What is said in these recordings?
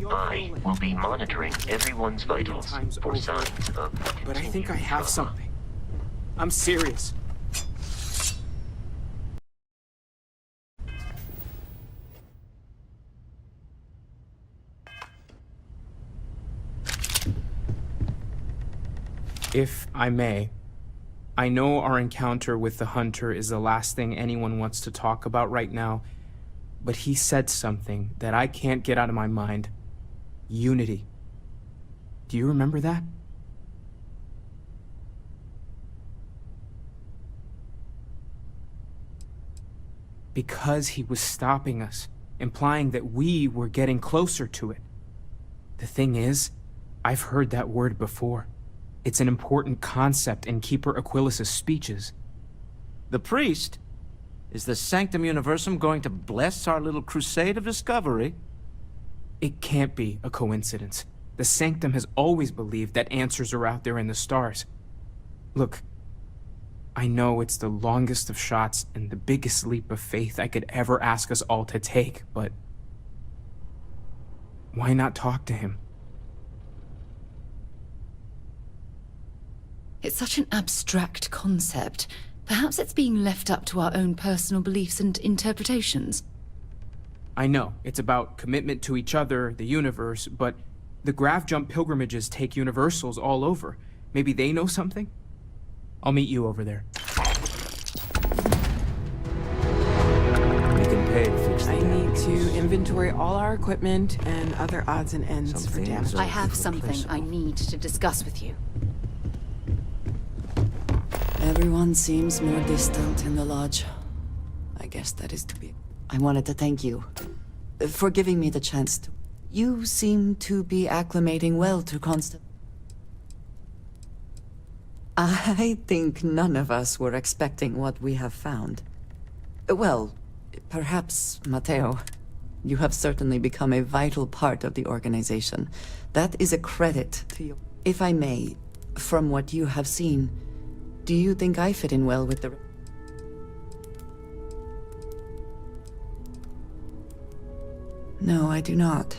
I will be monitoring everyone's vitals for signs of But I think I continued have trauma. something. I'm serious. If I may, I know our encounter with the Hunter is the last thing anyone wants to talk about right now, but he said something that I can't get out of my mind. Unity. Do you remember that? Because he was stopping us, implying that we were getting closer to it. The thing is, I've heard that word before. It's an important concept in Keeper Aquilas' speeches. The priest? Is the Sanctum Universum going to bless our little crusade of discovery? It can't be a coincidence. The Sanctum has always believed that answers are out there in the stars. Look, I know it's the longest of shots and the biggest leap of faith I could ever ask us all to take, but why not talk to him? It's such an abstract concept. Perhaps it's being left up to our own personal beliefs and interpretations. I know, it's about commitment to each other, the universe, but the Grav Jump pilgrimages take universals all over. Maybe they know something? I'll meet you over there. We can pay to fix the I need damage. to inventory all our equipment and other odds and ends Some for things damage. are I have something I need to discuss with you. Everyone seems more distant in the lodge. I guess that is to be. I wanted to thank you for giving me the chance to. You seem to be acclimating well to constant. I think none of us were expecting what we have found. Well, perhaps Matteo. You have certainly become a vital part of the organization. That is a credit to you. If I may, from what you have seen, do you think I fit in well with the... No, I do not.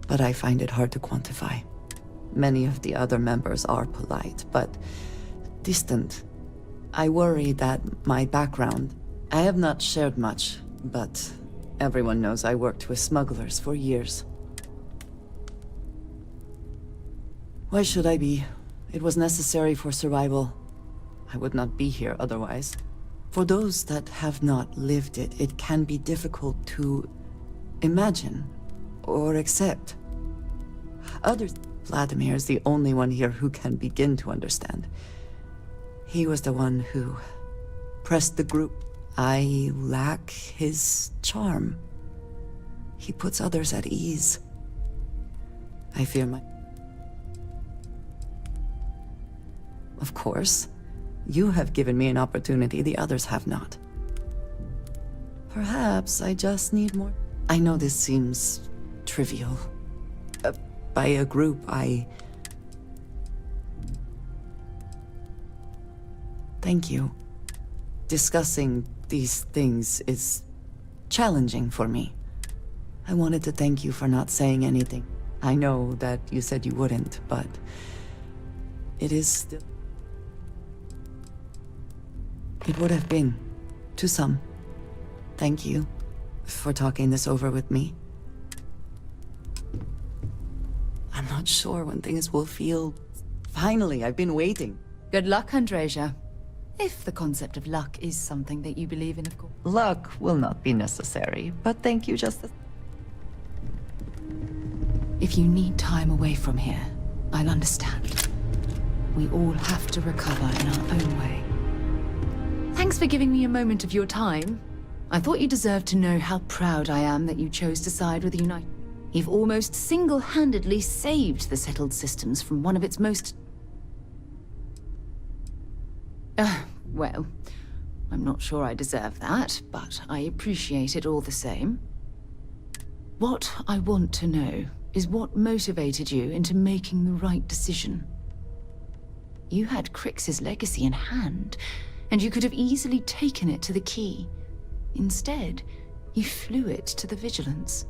But I find it hard to quantify. Many of the other members are polite, but distant. I worry that my background... I have not shared much, but everyone knows I worked with smugglers for years. Why should I be? It was necessary for survival. I would not be here otherwise. For those that have not lived it, it can be difficult to imagine or accept. Others... Vladimir is the only one here who can begin to understand. He was the one who pressed the group. I lack his charm. He puts others at ease. I fear my... Of course, you have given me an opportunity the others have not. Perhaps I just need more... I know this seems trivial. By a group, Thank you. Discussing these things is challenging for me. I wanted to thank you for not saying anything. I know that you said you wouldn't, but it is still... It would have been, to some. Thank you for talking this over with me. I'm not sure when things will feel... Finally, I've been waiting. Good luck, Andreja. If the concept of luck is something that you believe in, of course. Luck will not be necessary, but thank you just as... If you need time away from here, I'll understand. We all have to recover in our own way. Thanks for giving me a moment of your time. I thought you deserved to know how proud I am that you chose to side with the United. You've almost single-handedly saved the settled systems from one of its most... well, I'm not sure I deserve that, but I appreciate it all the same. What I want to know is what motivated you into making the right decision. You had Crix's legacy in hand, and you could have easily taken it to the Key. Instead, you flew it to the Vigilance.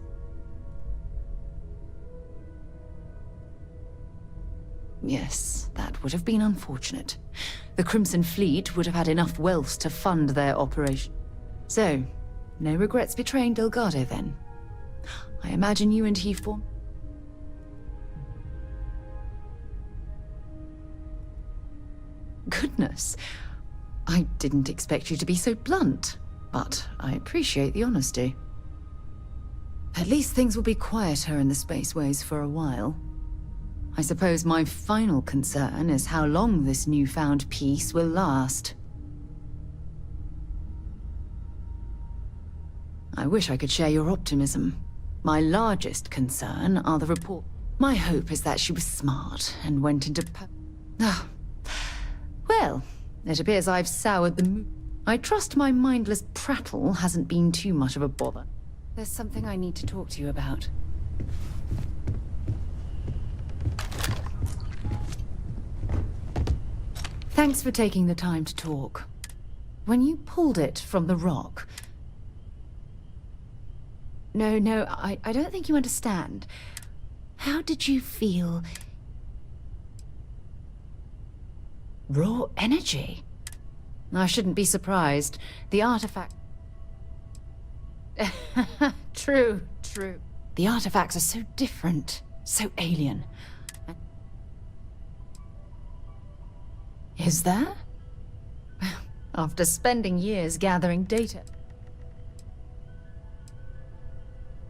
Yes, that would have been unfortunate. The Crimson Fleet would have had enough wealth to fund their operation. So, no regrets betraying Delgado then. I imagine you and he form... Goodness. I didn't expect you to be so blunt, but I appreciate the honesty. At least things will be quieter in the spaceways for a while. I suppose my final concern is how long this newfound peace will last. I wish I could share your optimism. My largest concern are the report. My hope is that she was smart and went into Well, it appears I've soured the mood. I trust my mindless prattle hasn't been too much of a bother. There's something I need to talk to you about. Thanks for taking the time to talk. When you pulled it from the rock... No, I don't think you understand. How did you feel? Raw energy? I shouldn't be surprised. The artifact... True. The artifacts are so different, so alien. Is there? After spending years gathering data.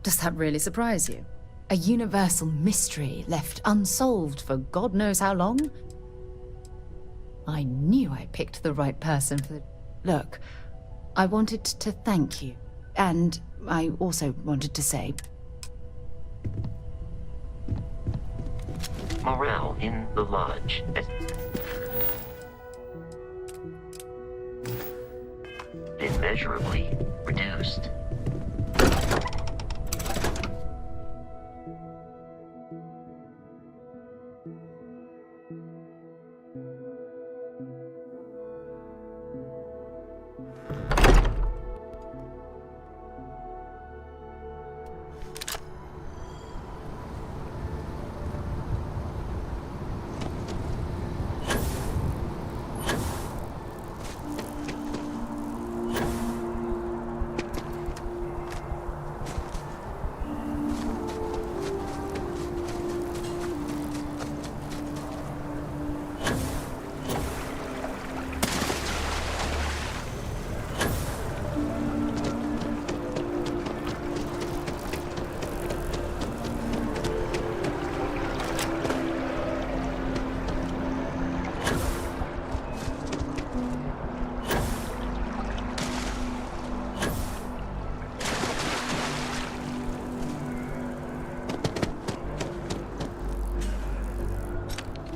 Does that really surprise you? A universal mystery left unsolved for God knows how long? I knew I picked the right person for the... Look, I wanted to thank you. And I also wanted to say... Morale in the lodge. Immeasurably reduced.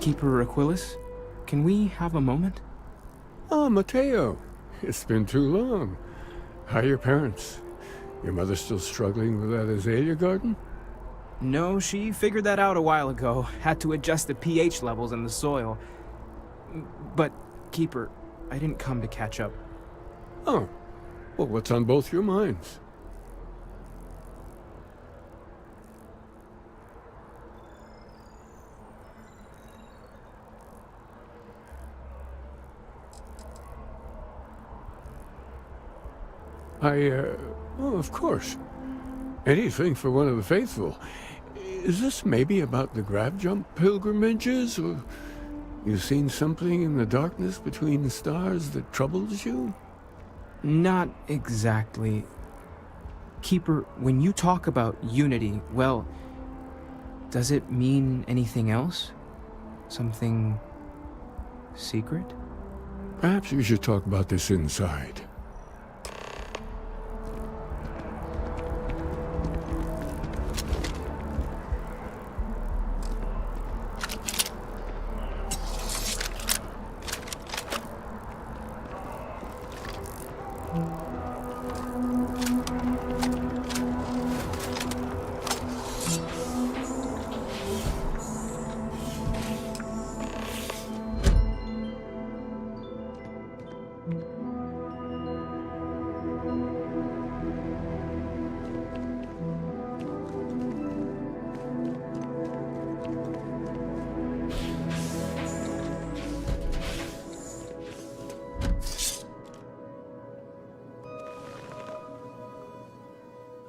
Keeper Aquilus, can we have a moment? Oh, Mateo. It's been too long. How are your parents? Your mother still struggling with that azalea garden? No, she figured that out a while ago. Had to adjust the pH levels in the soil. But, Keeper, I didn't come to catch up. Oh. Well, what's on both your minds? Well, of course. Anything for one of the faithful. Is this maybe about the grab jump pilgrimages, or you seen something in the darkness between the stars that troubles you? Not exactly. Keeper, when you talk about unity, well, does it mean anything else? Something secret? Perhaps we should talk about this inside.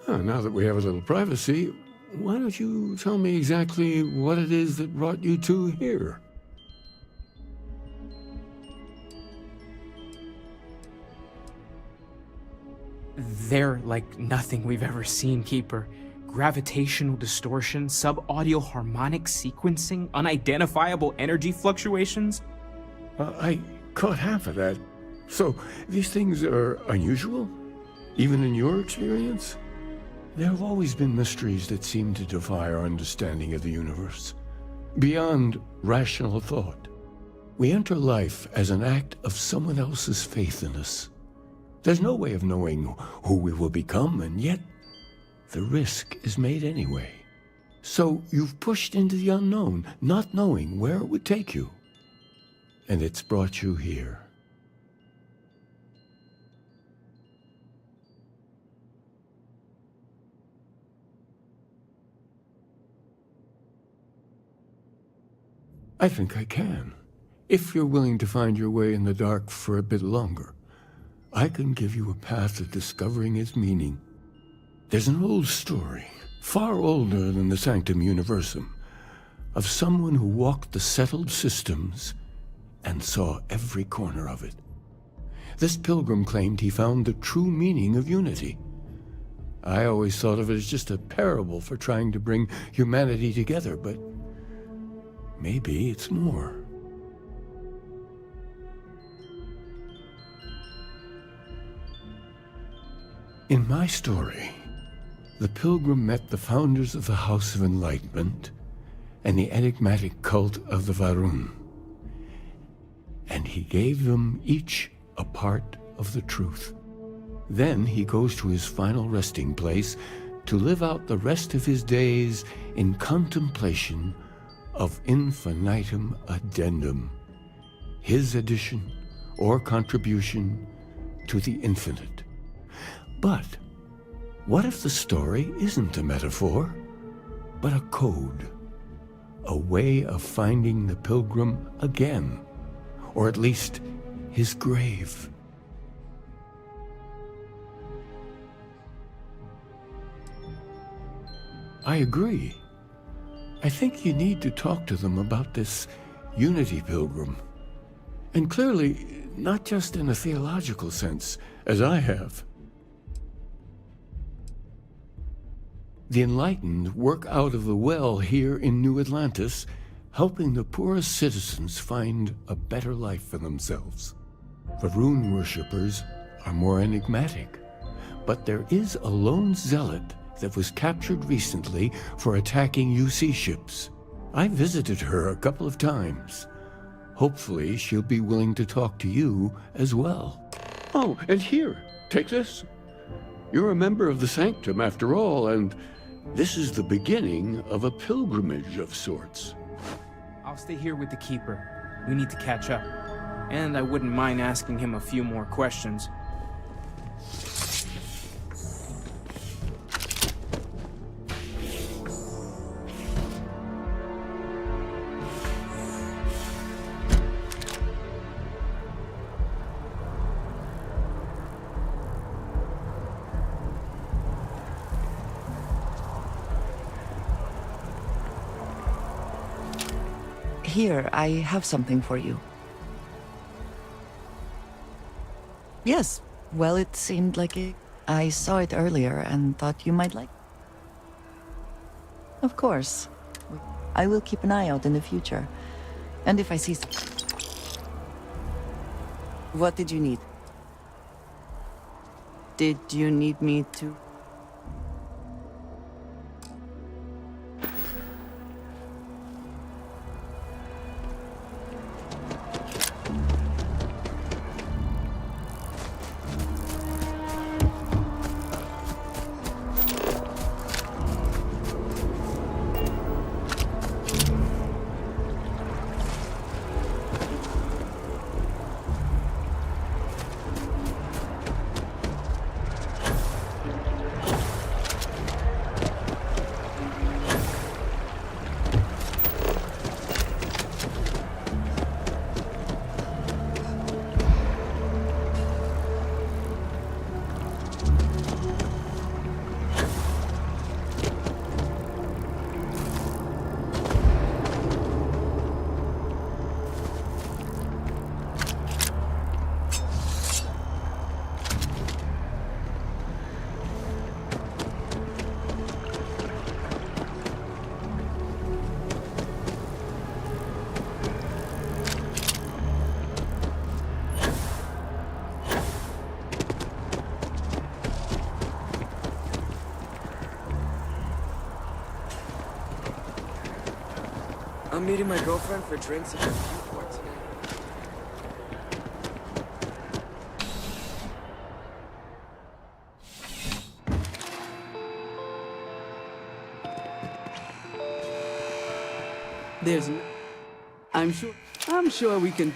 Now that we have a little privacy, why don't you tell me exactly what it is that brought you two here? They're like nothing we've ever seen, Keeper. Gravitational distortion, sub-audio harmonic sequencing, unidentifiable energy fluctuations. I caught half of that. So, these things are unusual? Even in your experience? There have always been mysteries that seem to defy our understanding of the universe. Beyond rational thought. We enter life as an act of someone else's faith in us. There's no way of knowing who we will become, and yet the risk is made anyway. So you've pushed into the unknown, not knowing where it would take you. And it's brought you here. I think I can, if you're willing to find your way in the dark for a bit longer. I can give you a path to discovering its meaning. There's an old story, far older than the Sanctum Universum, of someone who walked the settled systems and saw every corner of it. This pilgrim claimed he found the true meaning of unity. I always thought of it as just a parable for trying to bring humanity together, but maybe it's more. In my story, the pilgrim met the founders of the House of Enlightenment and the enigmatic cult of the Varun, and he gave them each a part of the truth. Then he goes to his final resting place to live out the rest of his days in contemplation of infinitum addendum, his addition or contribution to the infinite. But what if the story isn't a metaphor, but a code? A way of finding the pilgrim again, or at least his grave. I agree. I think you need to talk to them about this unity pilgrim. And clearly, not just in a theological sense, as I have. The enlightened work out of the well here in New Atlantis, helping the poorest citizens find a better life for themselves. The rune worshippers are more enigmatic, but there is a lone zealot that was captured recently for attacking UC ships. I visited her a couple of times. Hopefully she'll be willing to talk to you as well. Oh, and here, take this. You're a member of the Sanctum after all, and this is the beginning of a pilgrimage of sorts. I'll stay here with the Keeper. We need to catch up. And I wouldn't mind asking him a few more questions. Here, I have something for you. Yes, well, it seemed like it. I saw it earlier and thought you might like. Of course. I will keep an eye out in the future. And if I see... What did you need? Did you need me to... I'm meeting my girlfriend for drinks at the viewport tonight. There's n- I'm sure we can.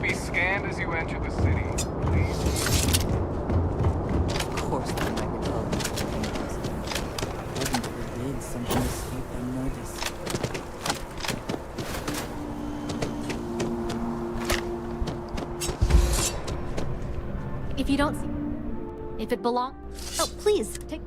Be scanned as you enter the city. Please. Of course, they might recall me. Heaven forbid something escape their notice. If you don't see... If it belongs... Oh, please, take...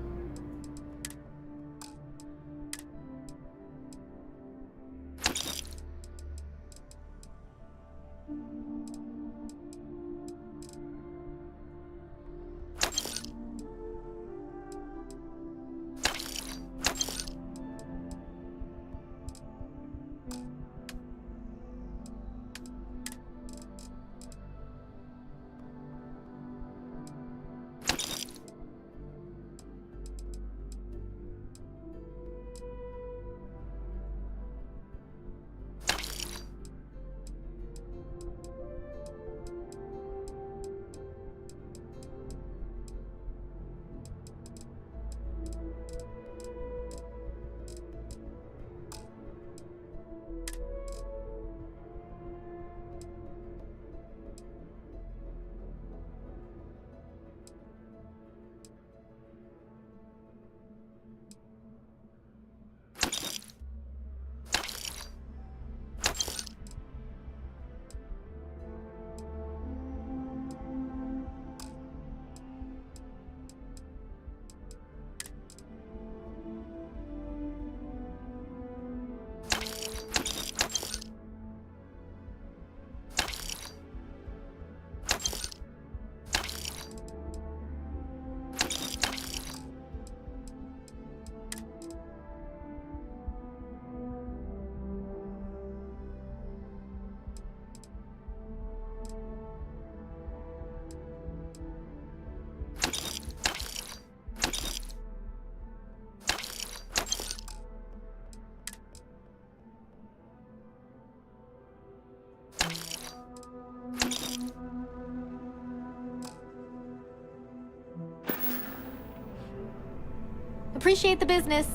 Appreciate the business.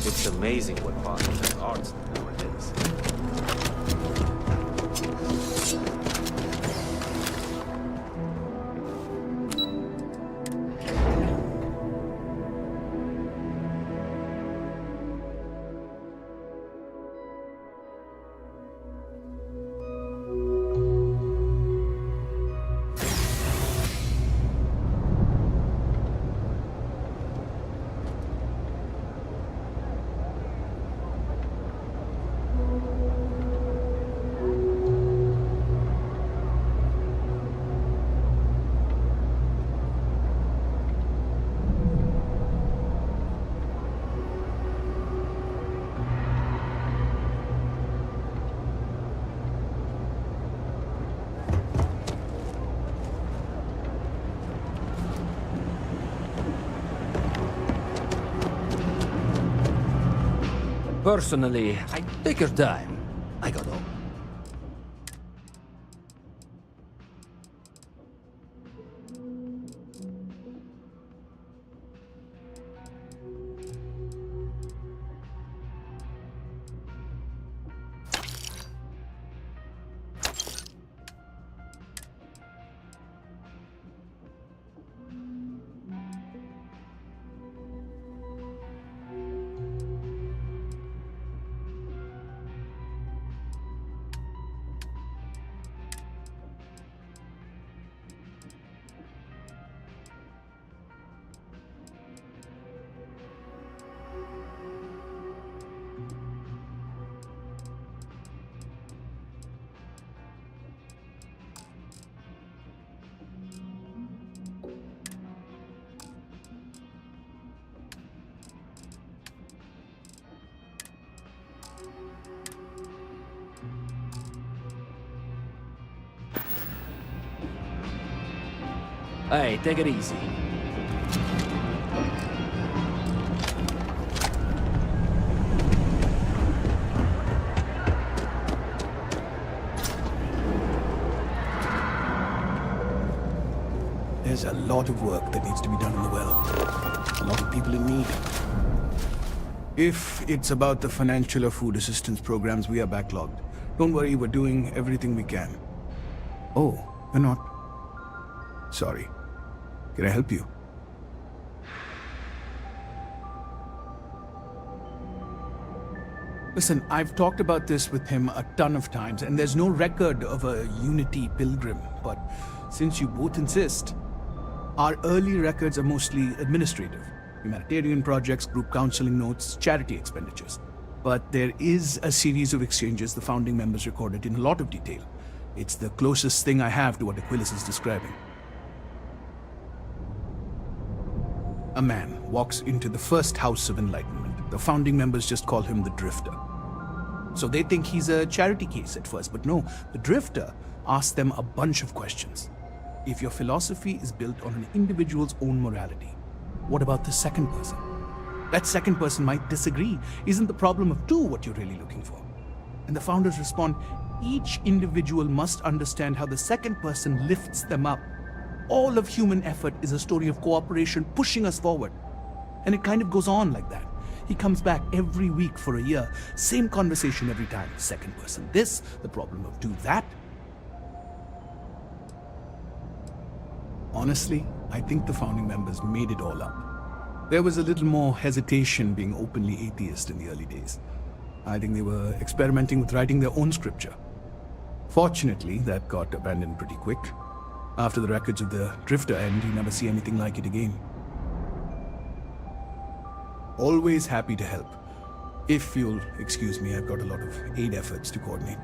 It's amazing what bodies have arts nowadays. Personally, I take your time. I got home. Hey, take it easy. There's a lot of work that needs to be done in the well. A lot of people in need. If it's about the financial or food assistance programs, we are backlogged. Don't worry, we're doing everything we can. Oh, we're not. Sorry. Can I help you? Listen, I've talked about this with him a ton of times, and there's no record of a Unity pilgrim. But since you both insist, our early records are mostly administrative. Humanitarian projects, group counseling notes, charity expenditures. But there is a series of exchanges the founding members recorded in a lot of detail. It's the closest thing I have to what Aquilus is describing. A man walks into the first house of enlightenment. The founding members just call him the Drifter. So they think he's a charity case at first, but no, the Drifter asks them a bunch of questions. If your philosophy is built on an individual's own morality, what about the second person? That second person might disagree. Isn't the problem of two what you're really looking for? And the founders respond, each individual must understand how the second person lifts them up. All of human effort is a story of cooperation pushing us forward. And it kind of goes on like that. He comes back every week for a year. Same conversation every time. Second person this, the problem of two that. Honestly, I think the founding members made it all up. There was a little more hesitation being openly atheist in the early days. I think they were experimenting with writing their own scripture. Fortunately, that got abandoned pretty quick. After the records of the Drifter end, you never see anything like it again. Always happy to help. If you'll excuse me, I've got a lot of aid efforts to coordinate.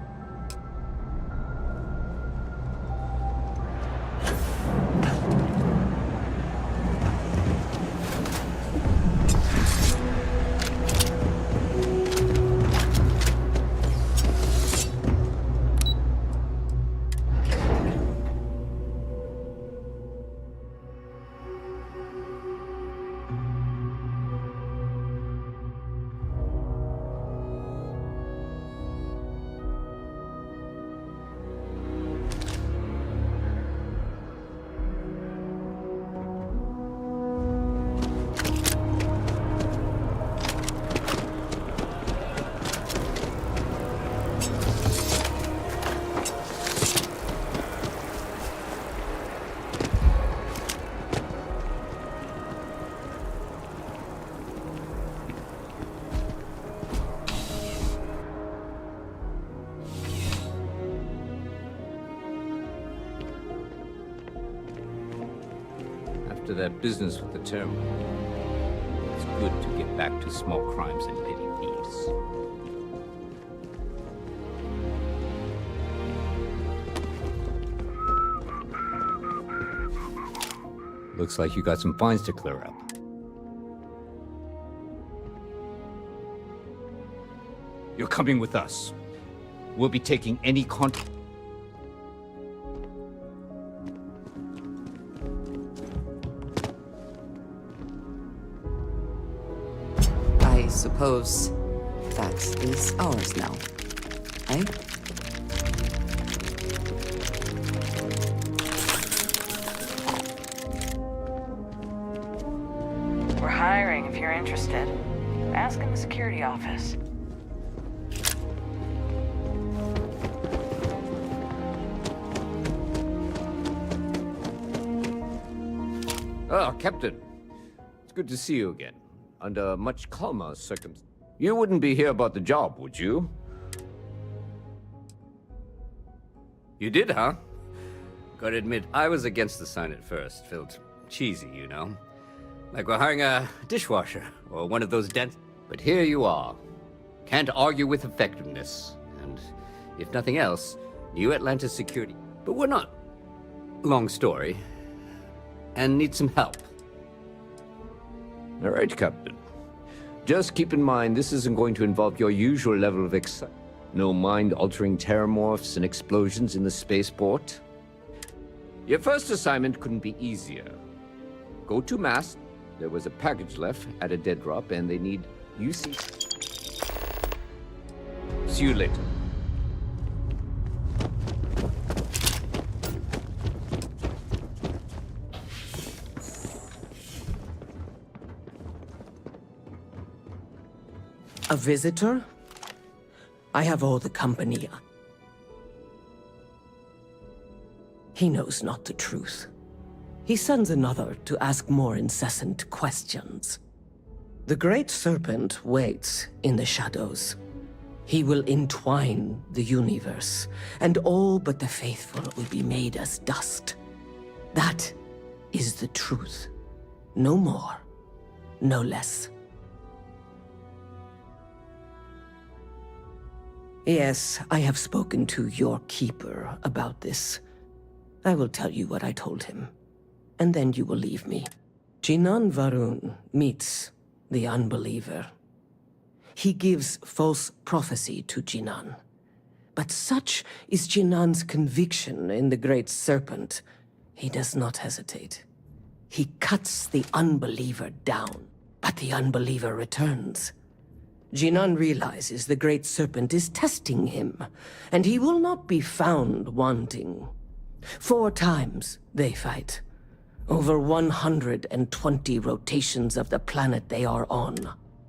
after that business with the terminal. It's good to get back to small crimes and petty thieves. Looks like you got some fines to clear up. You're coming with us. We'll be taking any contact. I suppose that is ours now. Eh? We're hiring if you're interested. Ask in the security office. Oh, Captain. It's good to see you again. Under much calmer circumstances. You wouldn't be here about the job, would you? You did, huh? Gotta admit, I was against the sign at first. Felt cheesy, you know? Like we're hiring a dishwasher, or one of those But here you are. Can't argue with effectiveness. And, if nothing else, New Atlantis security. But we're not. Long story. And need some help. All right, Captain. Just keep in mind, this isn't going to involve your usual level of excitement. No mind-altering terramorphs and explosions in the spaceport. Your first assignment couldn't be easier. Go to mast. There was a package left at a dead drop, and they need UC. See you later. A visitor? I have all the company. He knows not the truth. He sends another to ask more incessant questions. The Great Serpent waits in the shadows. He will entwine the universe, and all but the faithful will be made as dust. That is the truth. No more, no less. Yes, I have spoken to your keeper about this. I will tell you what I told him, and then you will leave me. Jinan Varun meets the unbeliever. He gives false prophecy to Jinan. But such is Jinan's conviction in the Great Serpent, he does not hesitate. He cuts the unbeliever down, but the unbeliever returns. Jinan realizes the Great Serpent is testing him, and he will not be found wanting. 4 times they fight. Over 120 rotations of the planet they are on.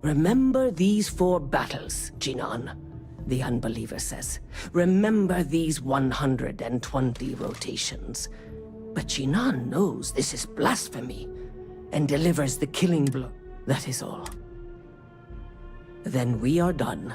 Remember these 4 battles, Jinan, the unbeliever says. Remember these 120 rotations. But Jinan knows this is blasphemy, and delivers the killing blow. That is all. Then we are done.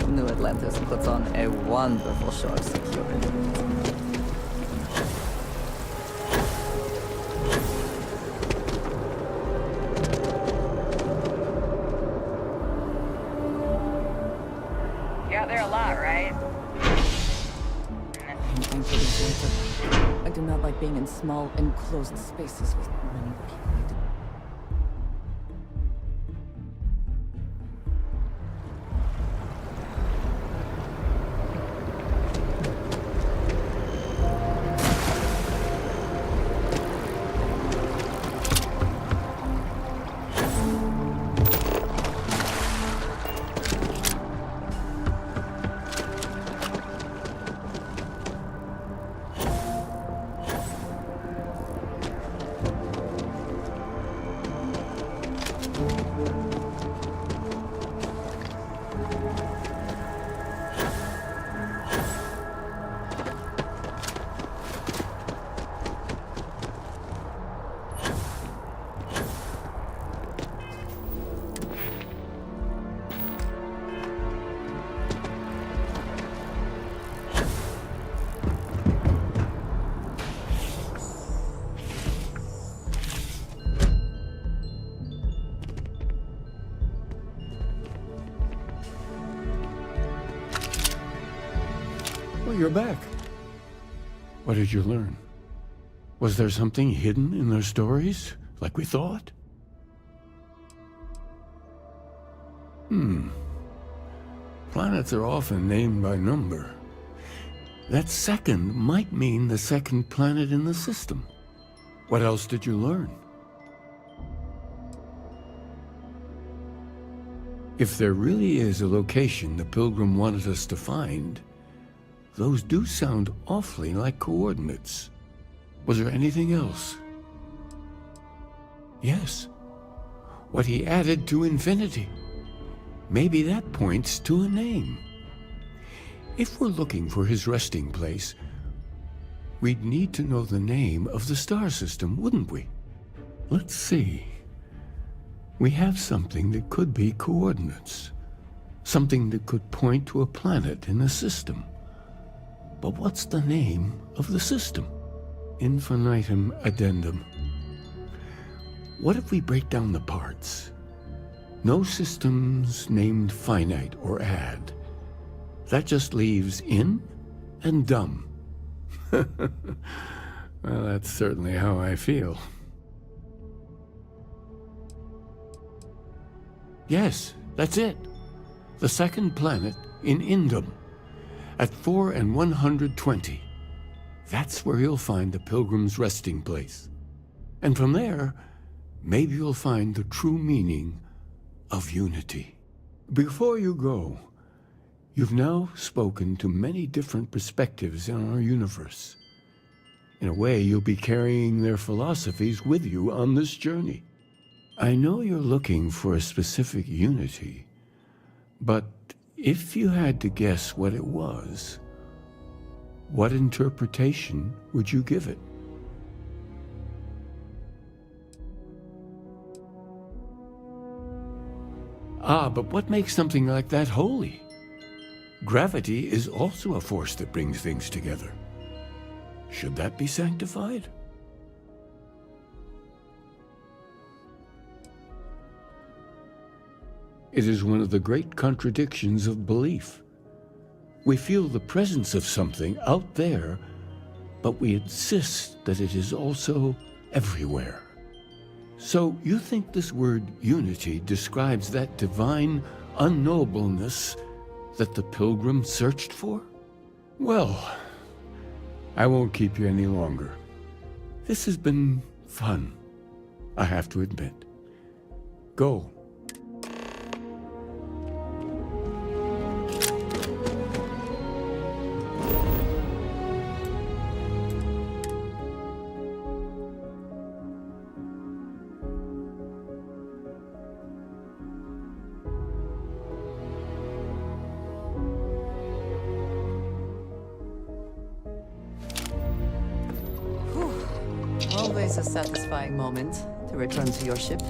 New Atlantis puts on a wonderful show of security. You're out there a lot, right? I'm pretty sure I do not like being in small, enclosed spaces with many people. you're back. What did you learn? Was there something hidden in their stories, like we thought? Planets are often named by number. That second might mean the second planet in the system. What else did you learn? If there really is a location the Pilgrim wanted us to find, those do sound awfully like coordinates. Was there anything else? Yes. What he added to infinity. Maybe that points to a name. If we're looking for his resting place, we'd need to know the name of the star system, wouldn't we? Let's see. We have something that could be coordinates. Something that could point to a planet in the system. But what's the name of the system? Infinitum addendum. What if we break down the parts? No systems named finite or add. That just leaves in and dumb. Well, that's certainly how I feel. Yes, that's it. The second planet in Indum, at 4 and 120. That's where you'll find the Pilgrim's resting place. And from there, maybe you'll find the true meaning of unity. Before you go, you've now spoken to many different perspectives in our universe. In a way, you'll be carrying their philosophies with you on this journey. I know you're looking for a specific unity, but if you had to guess what it was, what interpretation would you give it? But what makes something like that holy? Gravity is also a force that brings things together. Should that be sanctified? It is one of the great contradictions of belief. We feel the presence of something out there, but we insist that it is also everywhere. So you think this word unity describes that divine unknowableness that the Pilgrim searched for? Well, I won't keep you any longer. This has been fun, I have to admit. Go. Always a satisfying moment to return to your ship.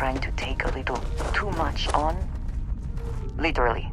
trying to take a little too much on. Literally.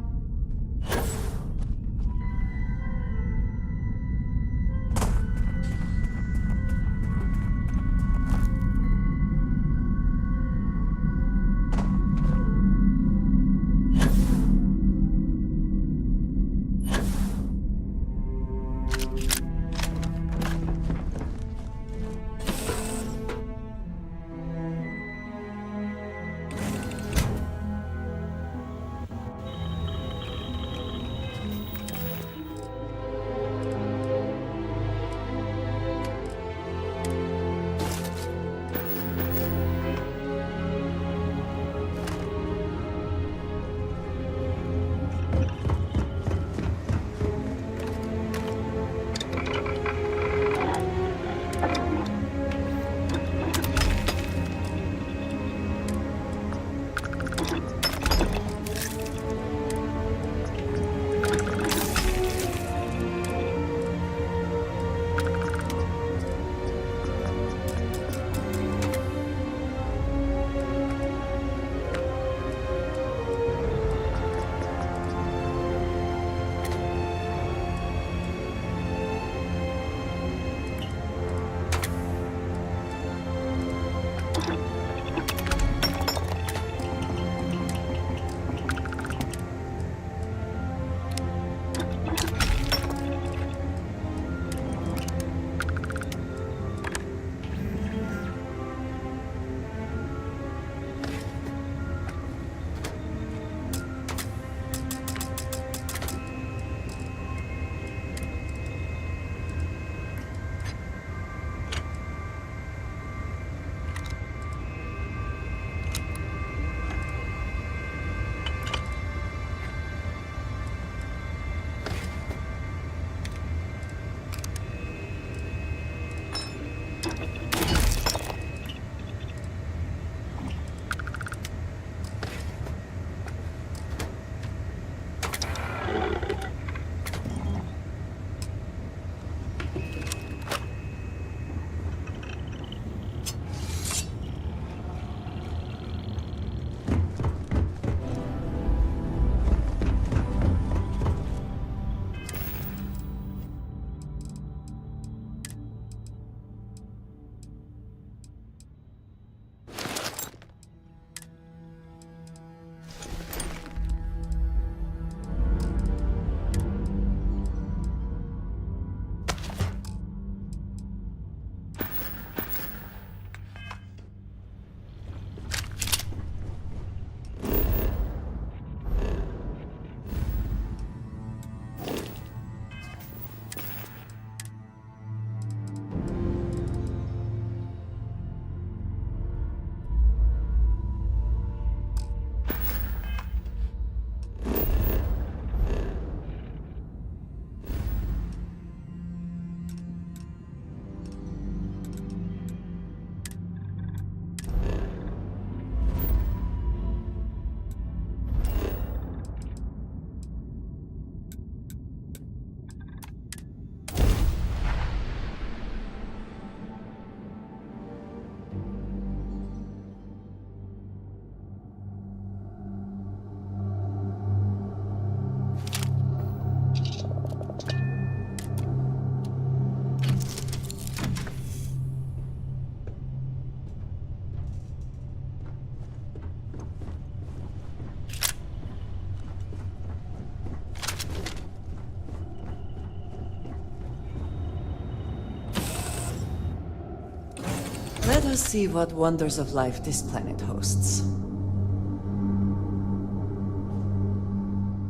Let us see what wonders of life this planet hosts.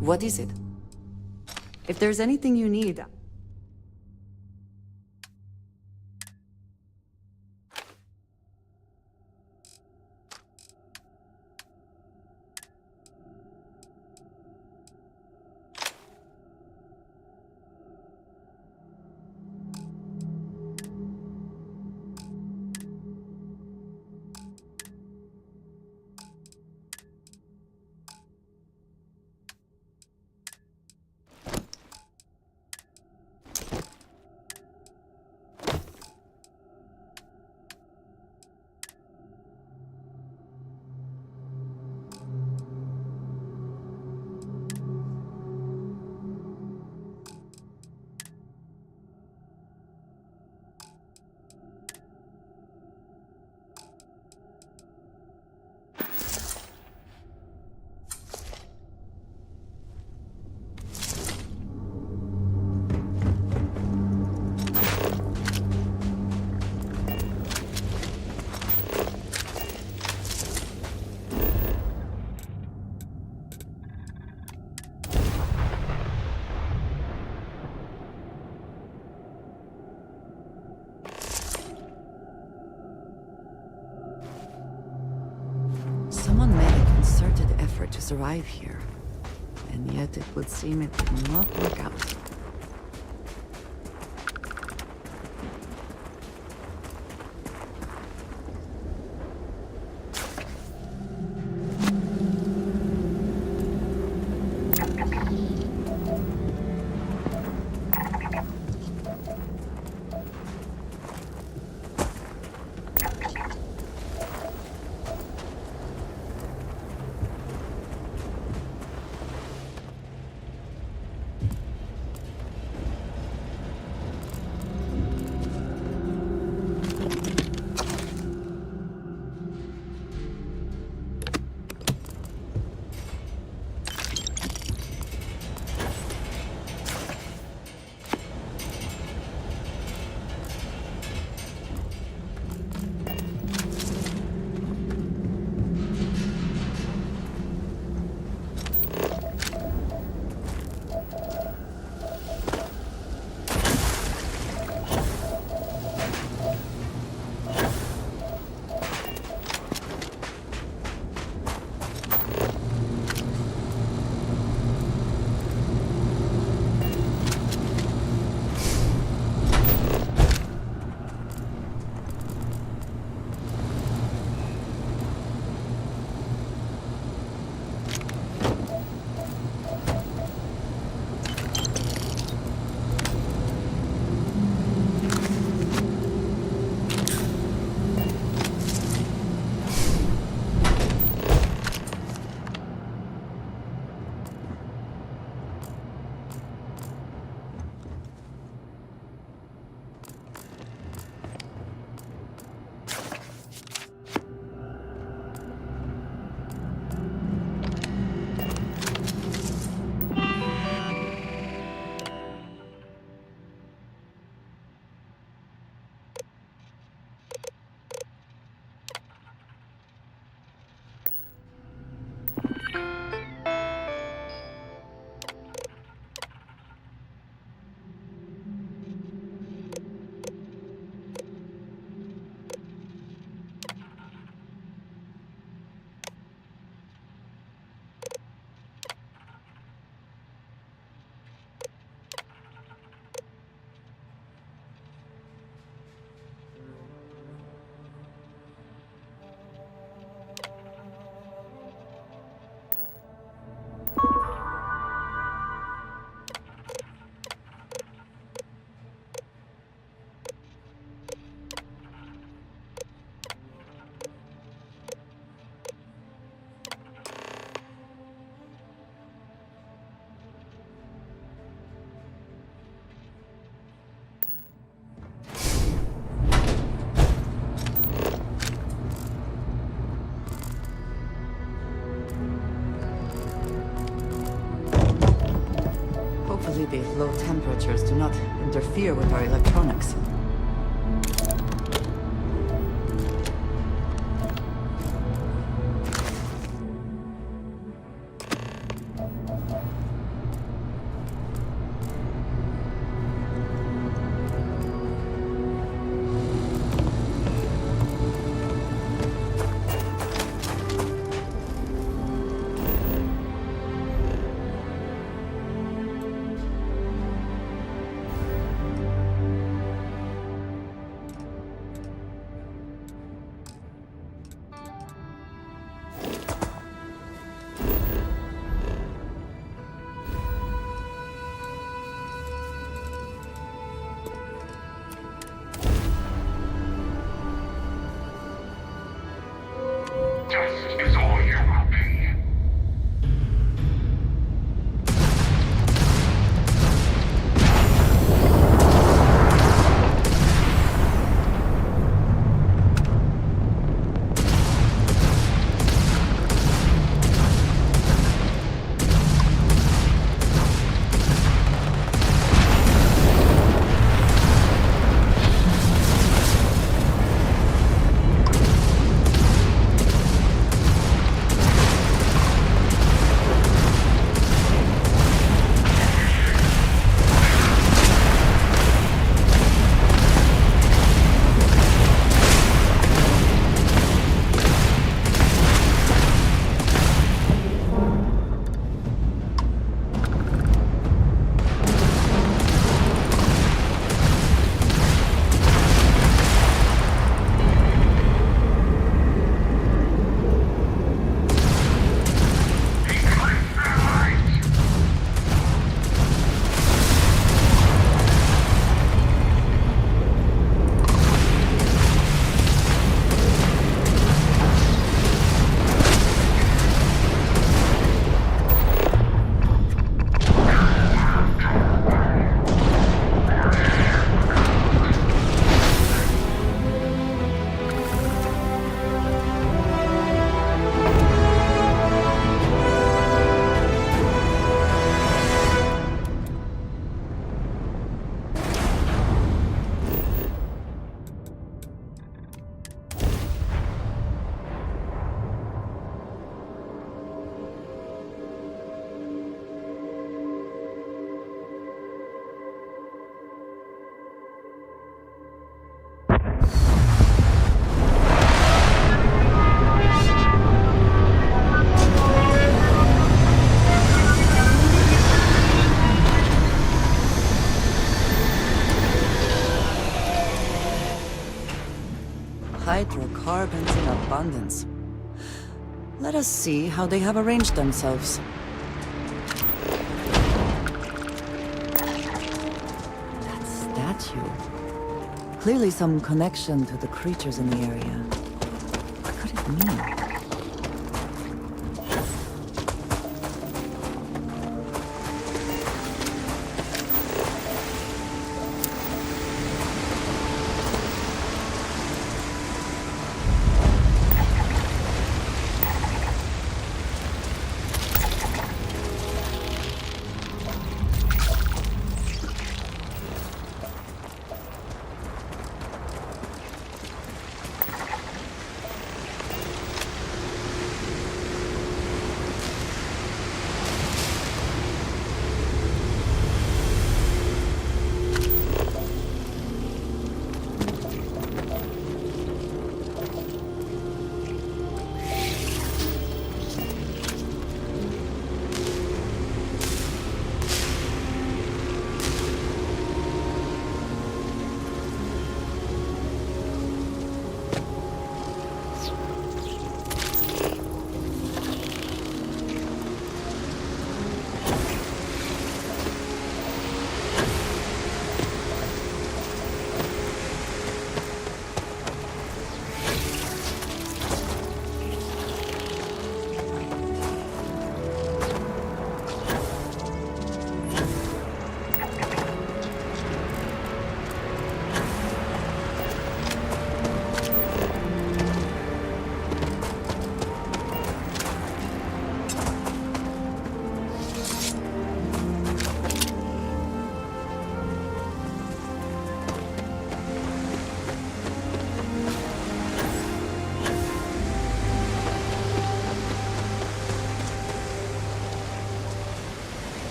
What is it? If there's anything you need... concerted effort to survive here. And yet it would seem it did not work out. Hopefully the low temperatures do not interfere with our electronics. plans. Let us see how they have arranged themselves. That statue. Clearly some connection to the creatures in the area. What could it mean?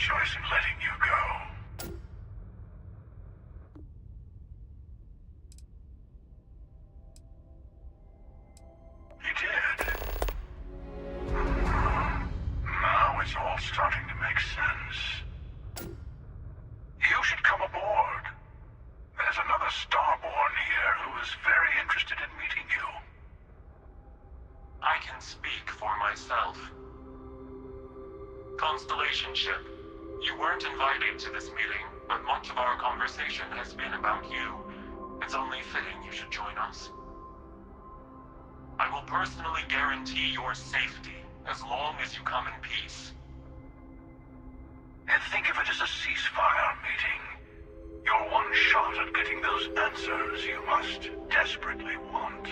choice in letting you go. You did. Now it's all You should come aboard. There's another Starborn here who is very interested in meeting you. I can speak for myself. Constellation Ship, you weren't invited to this meeting, but much of our conversation has been about you. It's only fitting you should join us. I will personally guarantee your safety as long as you come in peace. And think of it as a ceasefire meeting. You're one shot at getting those answers you must desperately want.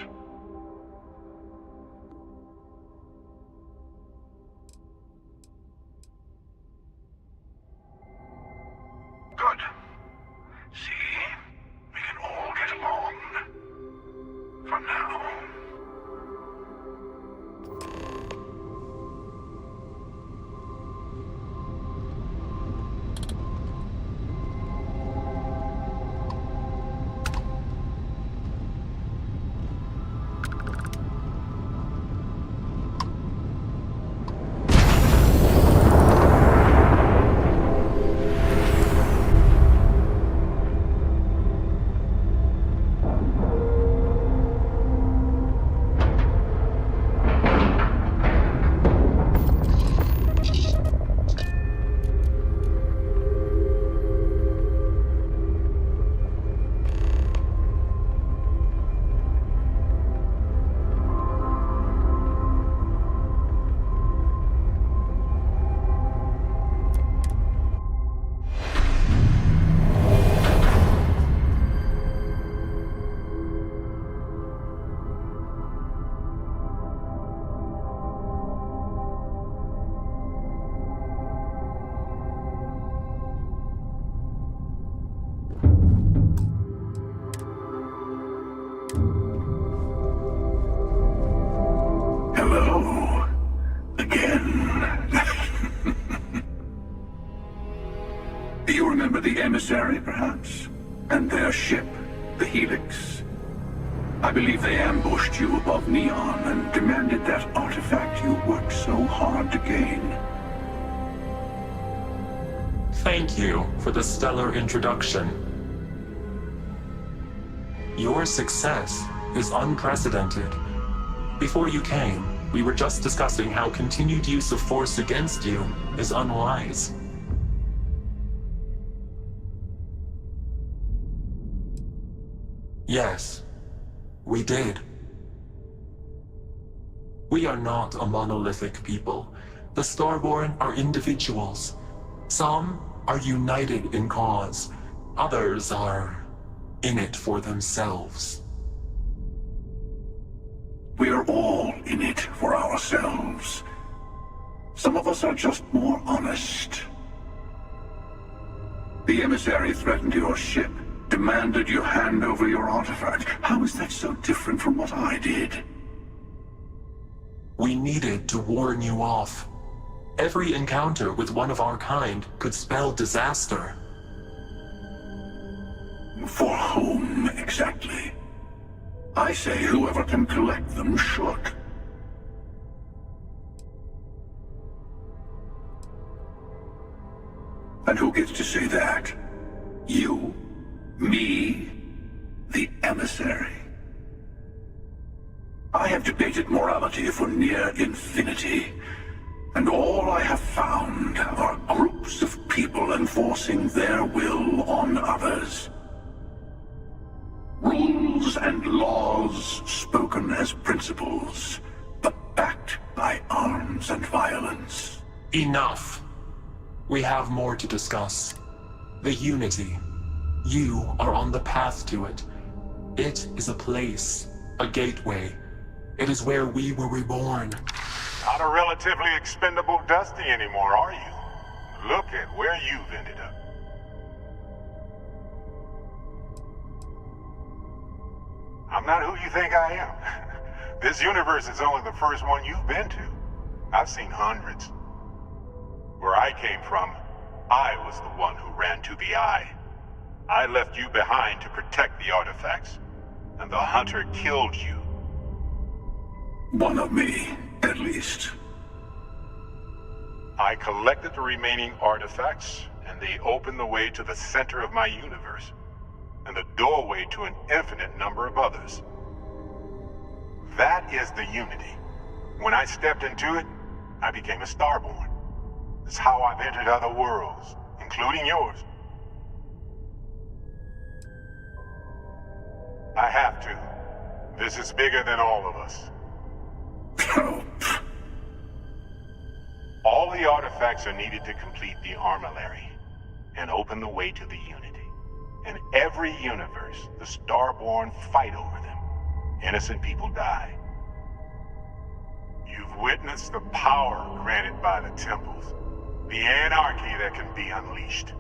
Good. See? We can all get along. For now. Hello. Again. Do you remember the emissary, perhaps? And their ship, the Helix? I believe they ambushed you above Neon and demanded that artifact you worked so hard to gain. Thank you for the stellar introduction. Your success is unprecedented. Before you came, we were just discussing how continued use of force against you is unwise. Yes, we did. We are not a monolithic people. The Starborn are individuals. Some are united in cause. Others are in it for themselves. We are all in it for ourselves. Some of us are just more honest. The emissary threatened your ship, demanded you hand over your artifact. How is that so different from what I did? We needed to warn you off. Every encounter with one of our kind could spell disaster. For whom, exactly? I say whoever can collect them should. And who gets to say that? You? Me? The emissary? I have debated morality for near infinity, and all I have found are groups of people enforcing their will on others. Rules and laws spoken as principles, but backed by arms and violence. Enough. We have more to discuss. The Unity. You are on the path to it. It is a place, a gateway. It is where we were reborn. Not a relatively expendable Dusty anymore, are you? Look at where you've ended up. I'm not who you think I am. This universe is only the first one you've been to. I've seen hundreds. Where I came from, I was the one who ran to the Eye. I left you behind to protect the artifacts, and the Hunter killed you. One of me, at least. I collected the remaining artifacts, and they opened the way to the center of my universe, and the doorway to an infinite number of others. That is the Unity. When I stepped into it, I became a Starborn. It's how I've entered other worlds, including yours. I have to. This is bigger than all of us. All the artifacts are needed to complete the Armillary and open the way to the Unity. In every universe, the Starborn fight over them. Innocent people die. You've witnessed the power granted by the temples, the anarchy that can be unleashed.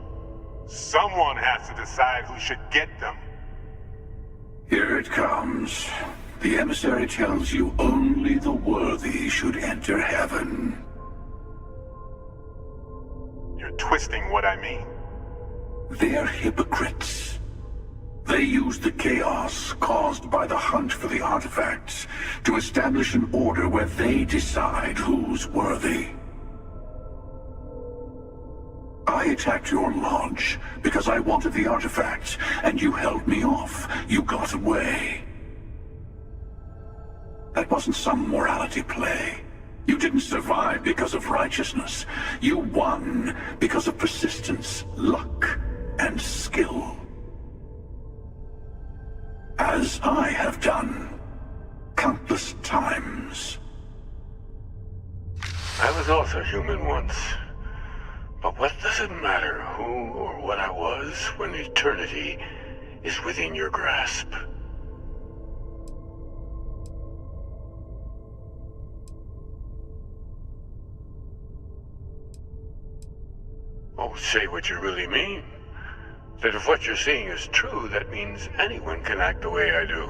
Someone has to decide who should get them. Here it comes. The emissary tells you only the worthy should enter heaven. You're twisting what I mean. They're hypocrites. They use the chaos caused by the hunt for the artifacts to establish an order where they decide who's worthy. I attacked your lodge because I wanted the artifacts, and you held me off. You got away. That wasn't some morality play. You didn't survive because of righteousness. You won because of persistence, luck, and skill. As I have done countless times. I was also human once. But what does it matter who or what I was when eternity is within your grasp? Oh, say what you really mean. That if what you're seeing is true, that means anyone can act the way I do.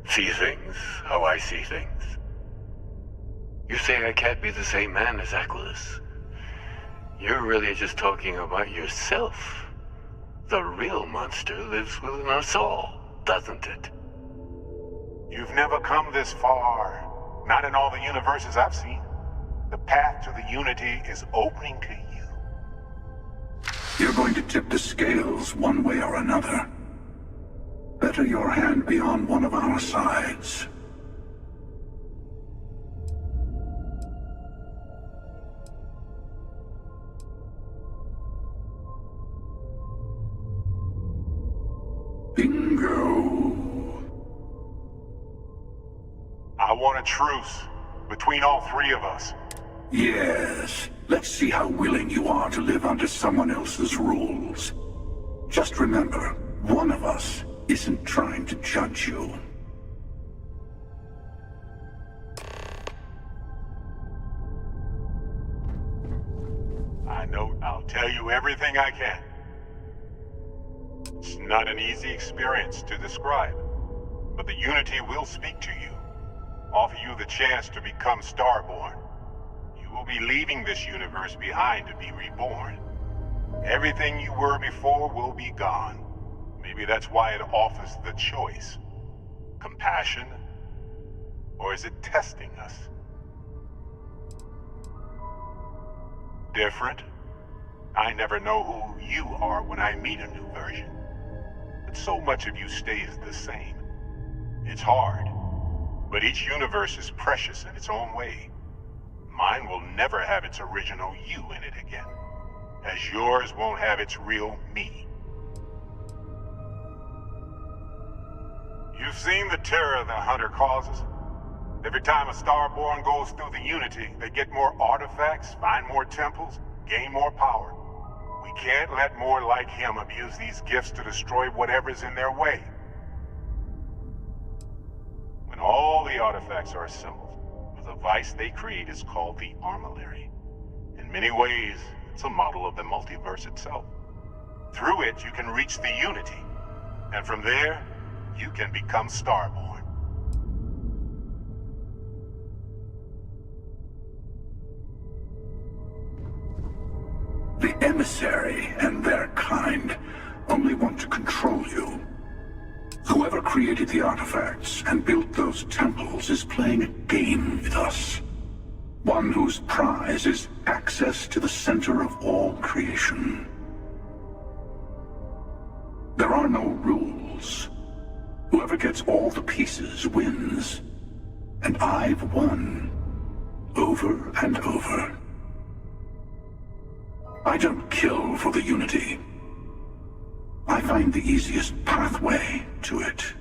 See things how I see things. You say I can't be the same man as Aquilus. You're really just talking about yourself. The real monster lives within us all, doesn't it? You've never come this far. Not in all the universes I've seen. The path to the Unity is opening to you. You're going to tip the scales one way or another. Better your hand be on one of our sides. Bingo. I want a truce between all three of us. Yes. Let's see how willing you are to live under someone else's rules. Just remember, one of us isn't trying to judge you. I know I'll tell you everything I can. It's not an easy experience to describe, but the Unity will speak to you, offer you the chance to become Starborn. You will be leaving this universe behind to be reborn. Everything you were before will be gone. Maybe that's why it offers the choice. Compassion? Or is it testing us? Different? I never know who you are when I meet a new version. But so much of you stays the same. It's hard. But each universe is precious in its own way. Mine will never have its original you in it again. As yours won't have its real me. You've seen the terror the Hunter causes. Every time a Starborn goes through the Unity, they get more artifacts, find more temples, gain more power. We can't let more like him abuse these gifts to destroy whatever's in their way. When all the artifacts are assembled, the device they create is called the Armillary. In many ways, it's a model of the multiverse itself. Through it, you can reach the Unity, and from there, you can become Starborn. The emissary and their kind only want to control you. Whoever created the artifacts and built those temples is playing a game with us. One whose prize is access to the center of all creation. There are no rules. Whoever gets all the pieces wins. And I've won. Over and over. I don't kill for the Unity. I find the easiest pathway to it.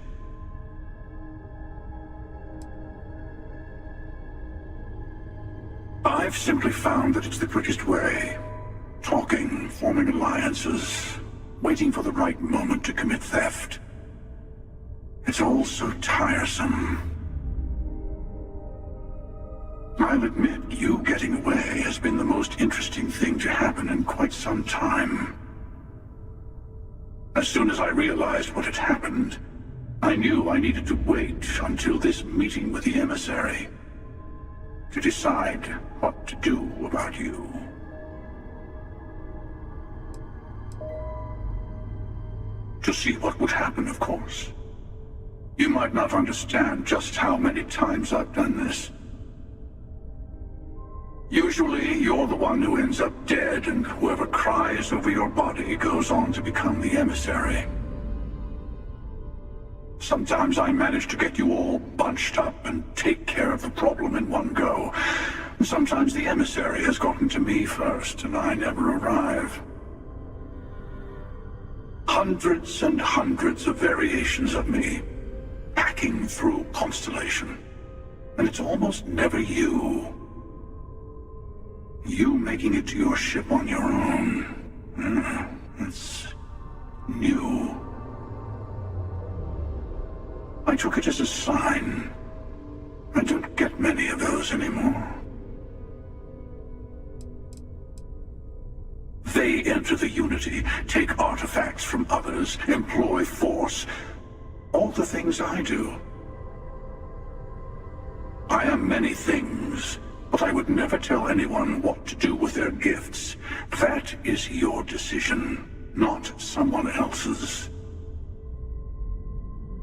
I've simply found that it's the quickest way. Talking, forming alliances, waiting for the right moment to commit theft. It's all so tiresome. I'll admit, you getting away has been the most interesting thing to happen in quite some time. As soon as I realized what had happened, I knew I needed to wait until this meeting with the emissary to decide what to do about you. To see what would happen, of course. You might not understand just how many times I've done this. Usually, you're the one who ends up dead, and whoever cries over your body goes on to become the emissary. Sometimes I manage to get you all bunched up and take care of the problem in one go. Sometimes the emissary has gotten to me first, and I never arrive. Hundreds and hundreds of variations of me, hacking through Constellation. And it's almost never you. You making it to your ship on your own. It's new. I took it as a sign. I don't get many of those anymore. They enter the Unity, take artifacts from others, employ force. All the things I do. I am many things, but I would never tell anyone what to do with their gifts. That is your decision, not someone else's.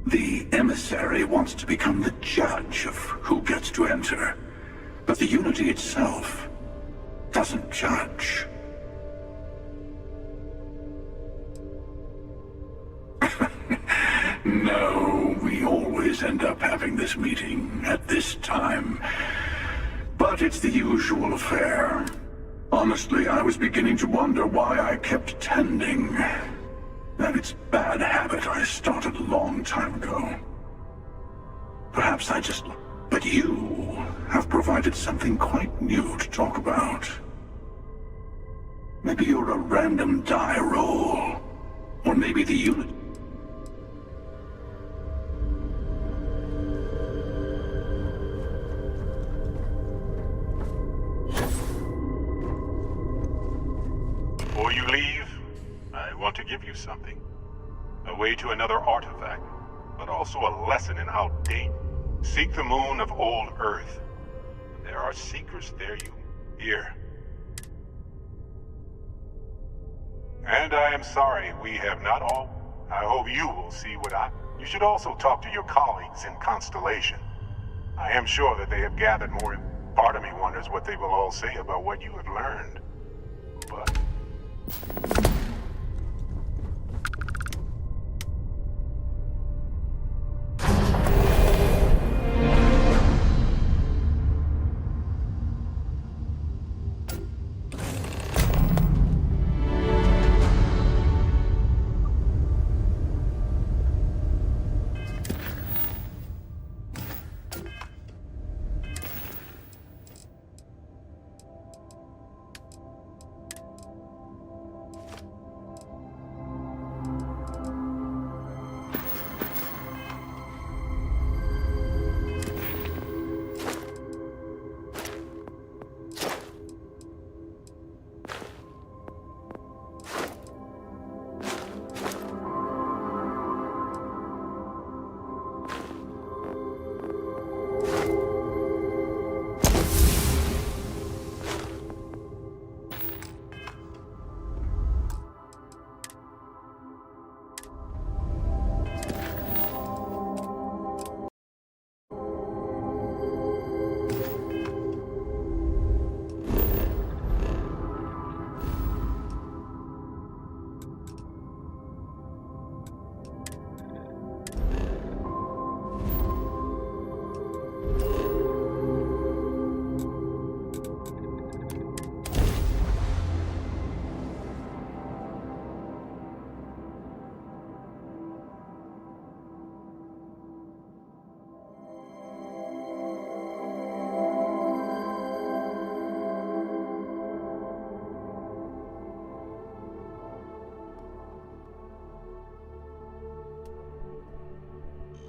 The emissary wants to become the judge of who gets to enter, but the Unity itself doesn't judge. No, we always end up having this meeting at this time. But it's the usual affair. Honestly, I was beginning to wonder why I kept attending. And it's a bad habit I started a long time ago. Perhaps I just... But you have provided something quite new to talk about. Maybe you're a random die roll. Or maybe the unit... Before you leave, I want to give you something. A way to another artifact, but also a lesson in how date. Seek the moon of old Earth. There are seekers there you hear. And I am sorry we have not all. I hope you will see what I... You should also talk to your colleagues in Constellation. I am sure that they have gathered more... Part of me wonders what they will all say about what you have learned. But...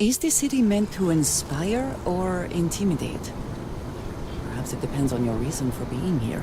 Is the city meant to inspire or intimidate? Perhaps it depends on your reason for being here.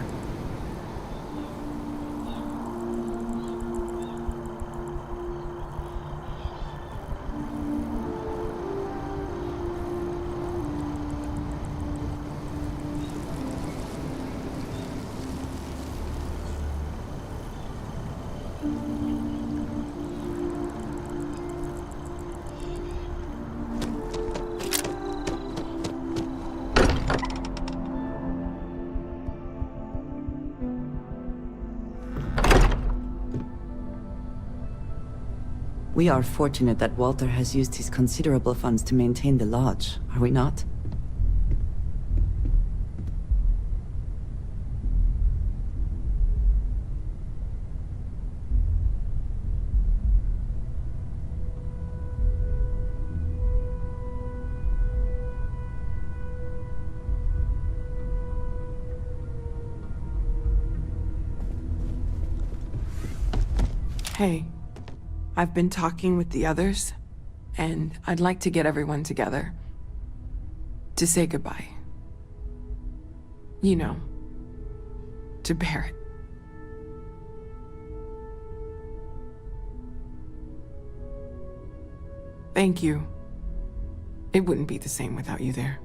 We are fortunate that Walter has used his considerable funds to maintain the lodge, are we not? Hey, I've been talking with the others, and I'd like to get everyone together. To say goodbye. You know, to Barrett. Thank you. It wouldn't be the same without you there.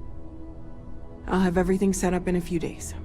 I'll have everything set up in a few days.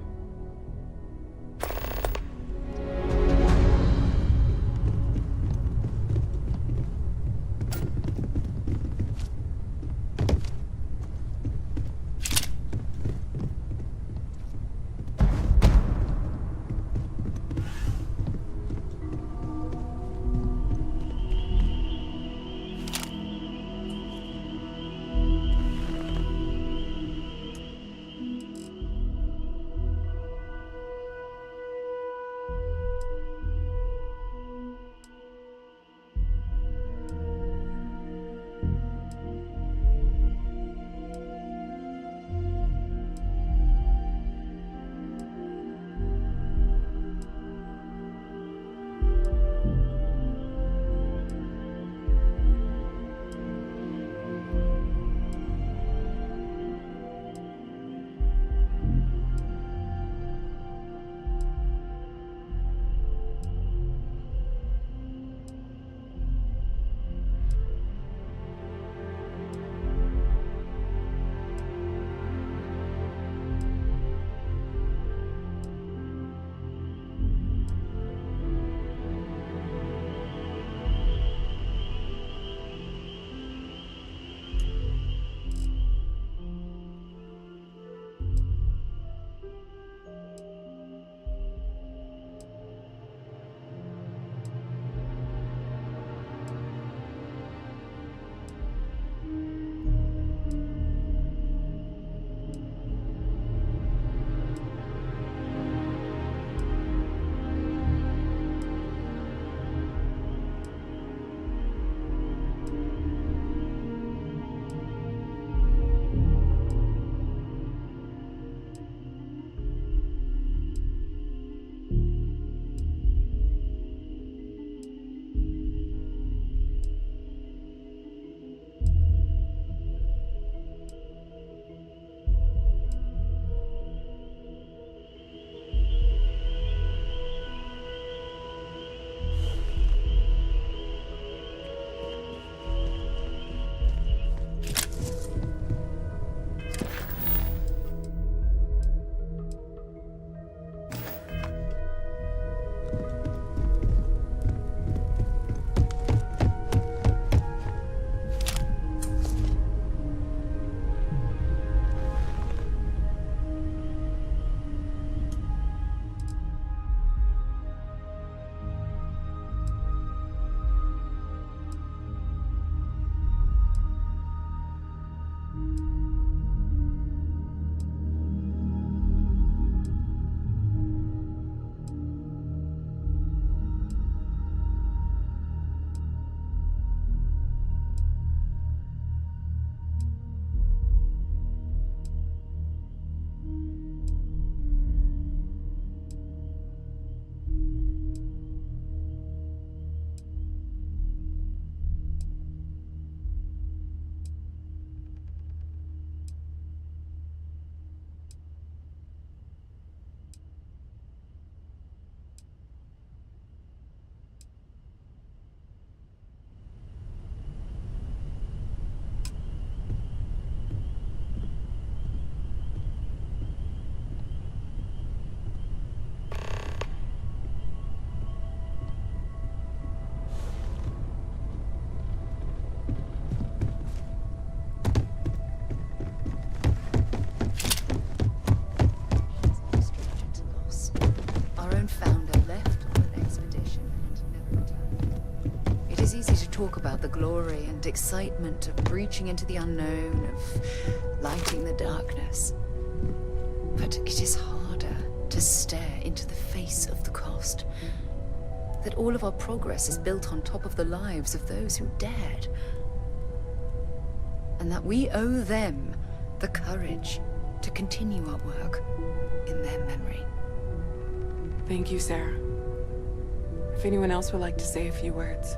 is easy to talk about the glory and excitement of breaching into the unknown, of lighting the darkness. But it is harder to stare into the face of the cost. That all of our progress is built on top of the lives of those who dared. And that we owe them the courage to continue our work in their memory. Thank you, Sarah. If anyone else would like to say a few words.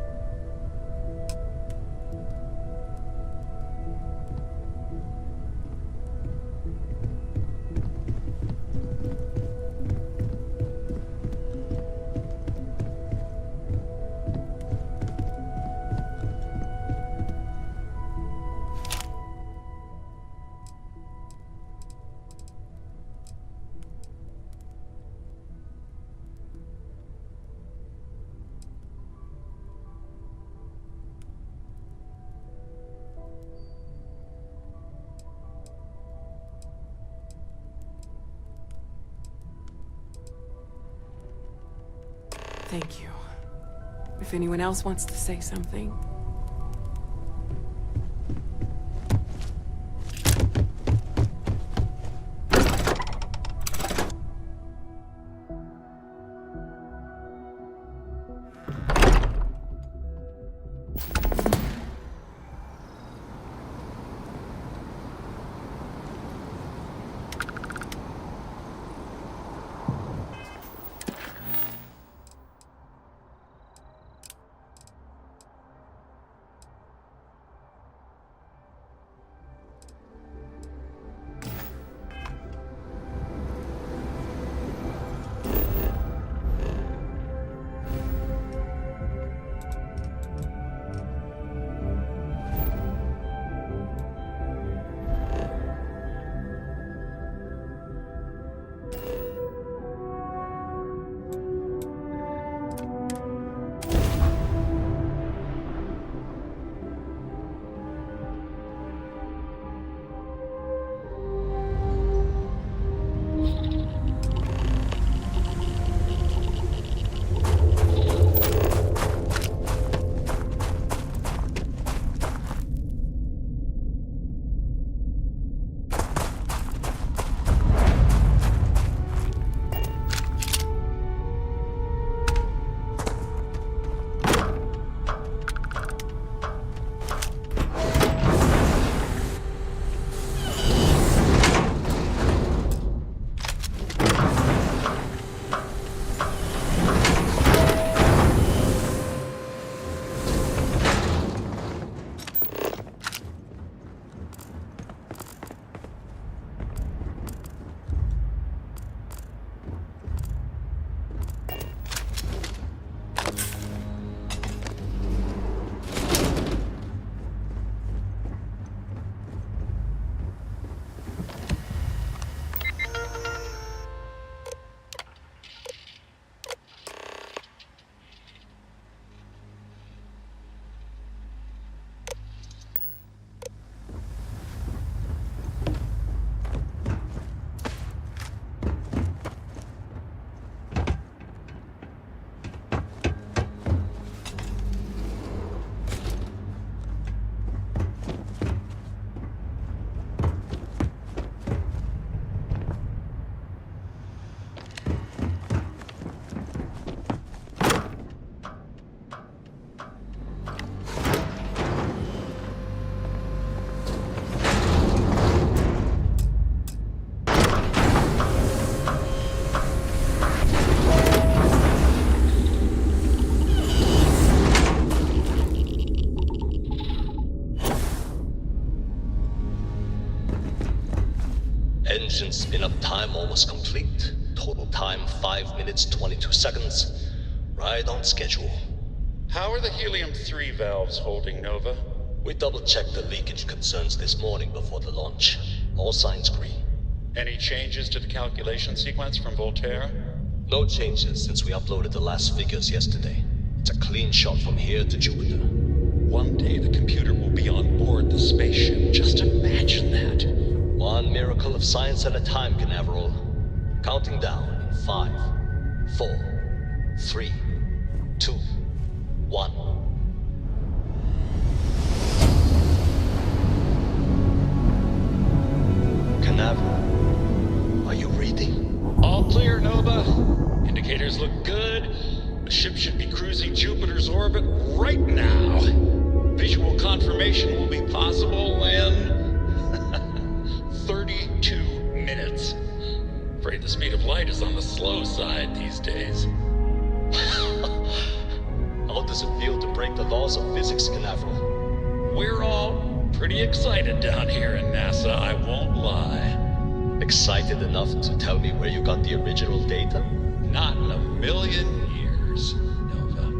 Thank you. If anyone else wants to say something. Engine spin-up time almost complete. Total time 5 minutes 22 seconds. Right on schedule. How are the helium-3 valves holding, Nova? We double-checked the leakage concerns this morning before the launch. All signs green. Any changes to the calculation sequence from Voltaire? No changes since we uploaded the last figures yesterday. It's a clean shot from here to Jupiter. One day the computer will be on board the spaceship. Just imagine that. One miracle of science at a time, Canaveral. Counting down in 5, 4, 3, 2, 1. cruising Jupiter's orbit right now. Visual confirmation will be possible in 32 minutes. Afraid the speed of light is on the slow side these days. How does it feel to break the laws of physics, Canaveral? We're all pretty excited down here in NASA, I won't lie. Excited enough to tell me where you got the original data? Not in a million years, Nova.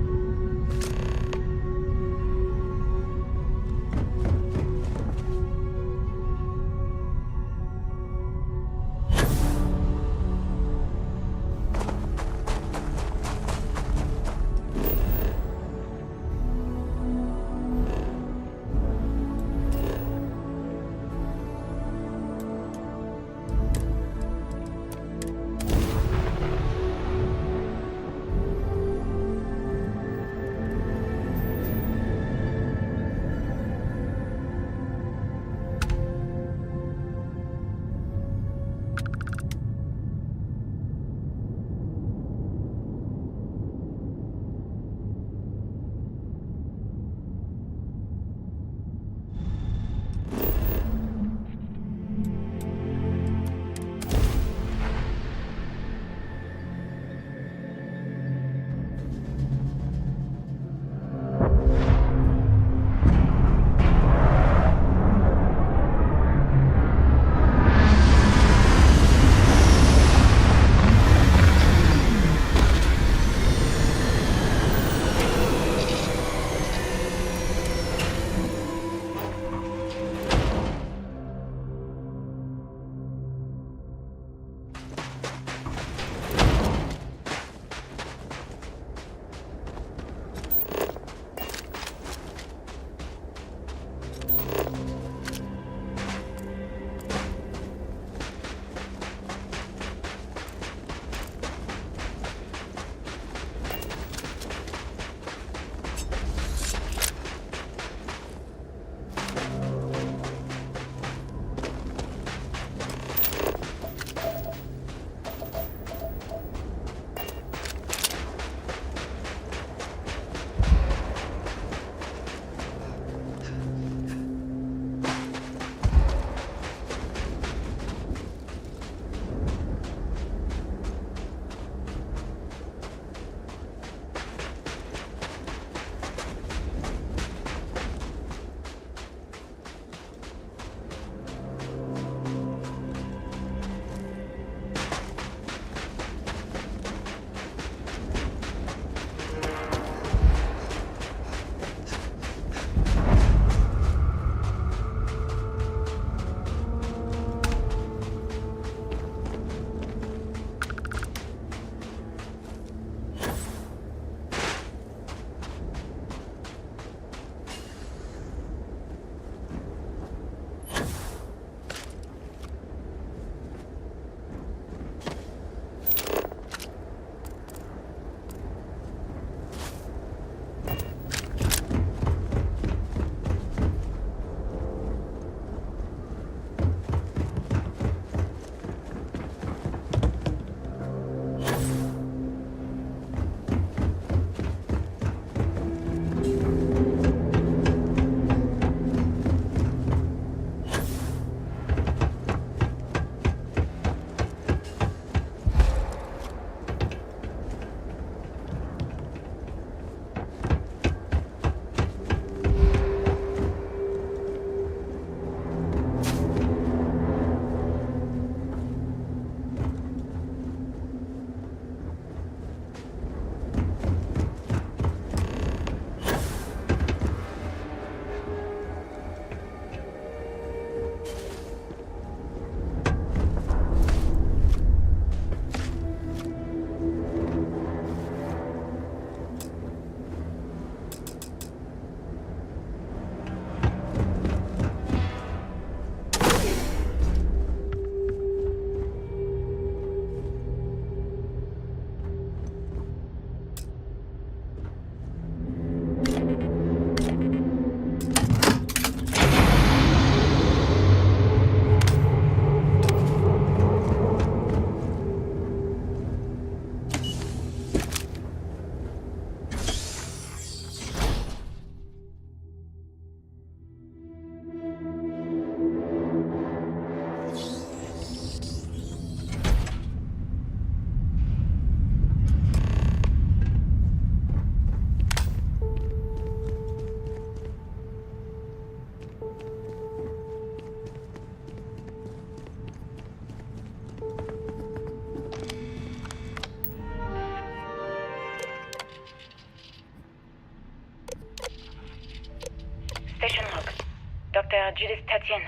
Dr. Judith Tatien.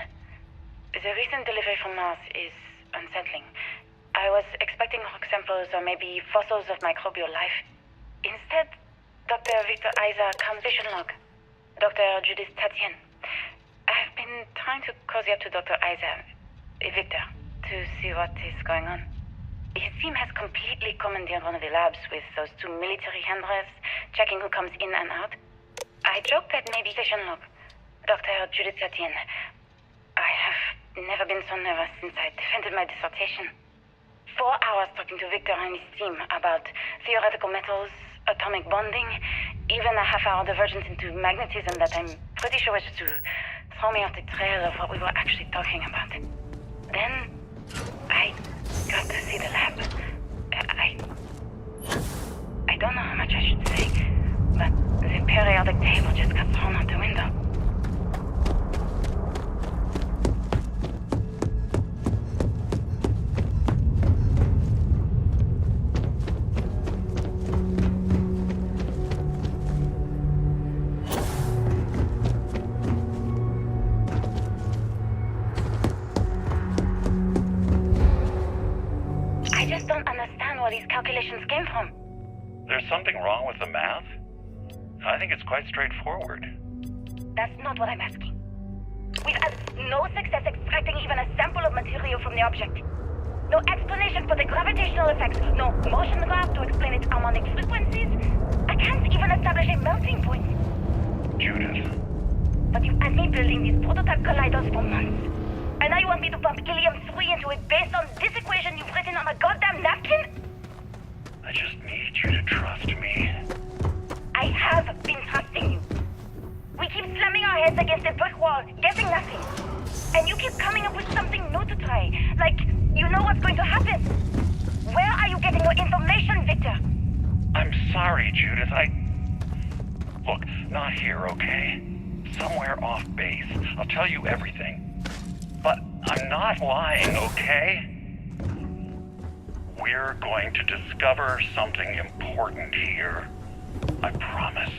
The recent delivery from Mars is unsettling. I was expecting rock samples or maybe fossils of microbial life. Instead, Dr. Victor Isa composition log. Dr. Judith Tatien. I've been trying to cozy up to Dr. Isa, Victor, to see what is going on. His team has completely commandeered one of the labs with those 2 military handrails, checking who comes in and out. I joked that maybe station log. Dr. Judith Tatien. I have never been so nervous since I defended my dissertation. 4 hours talking to Victor and his team about theoretical metals, atomic bonding, even a half-hour divergence into magnetism that I'm pretty sure was to throw me off the trail of what we were actually talking about. Then, I got to see the lab. I don't know how much I should say, but the periodic table just got thrown out the window. I just don't understand where these calculations came from. There's something wrong with the math? I think it's quite straightforward. That's not what I'm asking. We've had no success extracting even a sample of material from the object. No explanation for the gravitational effects, no motion graph to explain its harmonic frequencies. I can't even establish a melting point. Judith. But you've had me building these prototype colliders for months. And now you want me to pump helium-3 into it based on this equation you've written on a goddamn napkin? I just need you to trust me. I have been trusting you. We keep slamming our heads against a brick wall, getting nothing. And you keep coming up with something new to try. Like, you know what's going to happen. Where are you getting your information, Victor? I'm sorry, Judith. Look, not here, okay? Somewhere off base. I'll tell you everything. But I'm not lying, okay? We're going to discover something important here. I promise.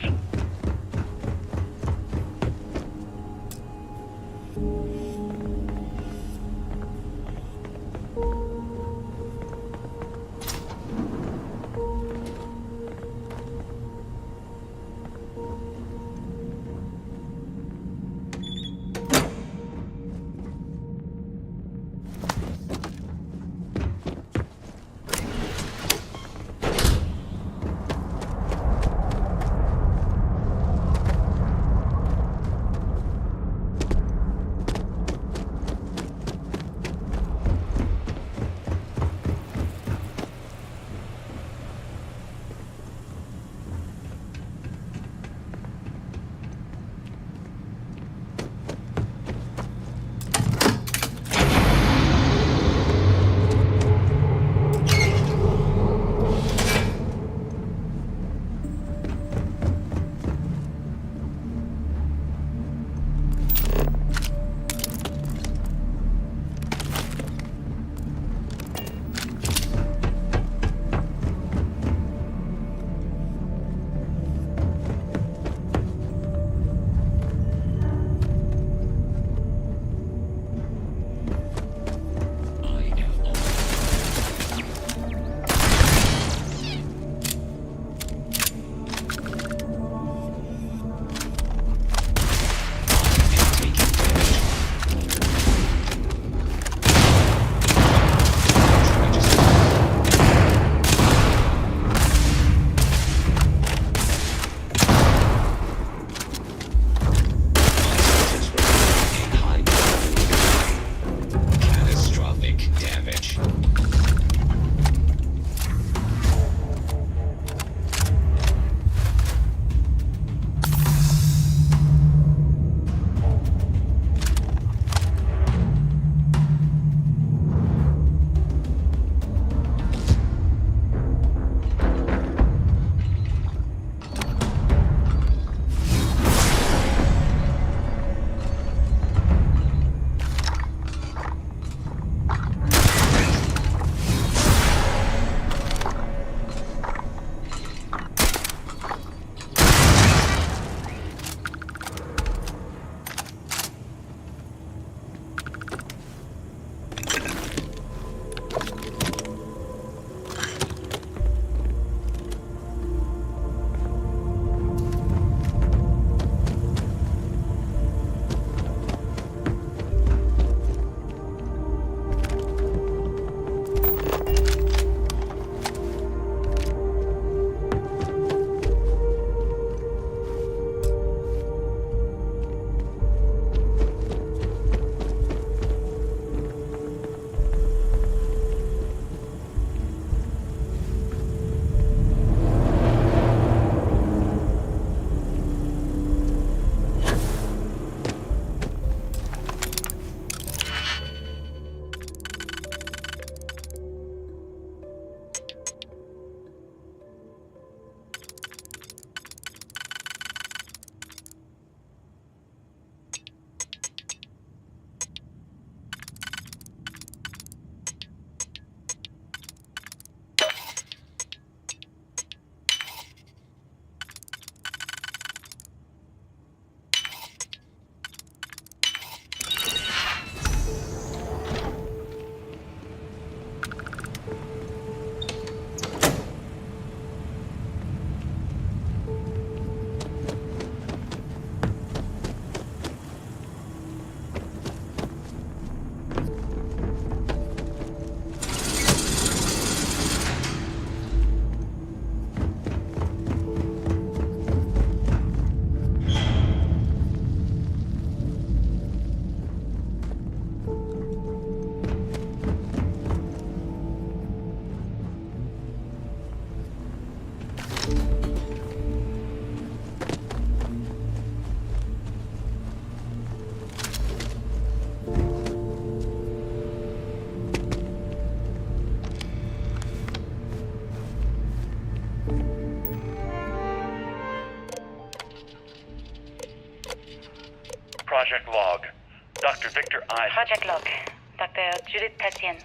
Project Log. Dr. Victor I. Project Log. Dr. Judith Tatien.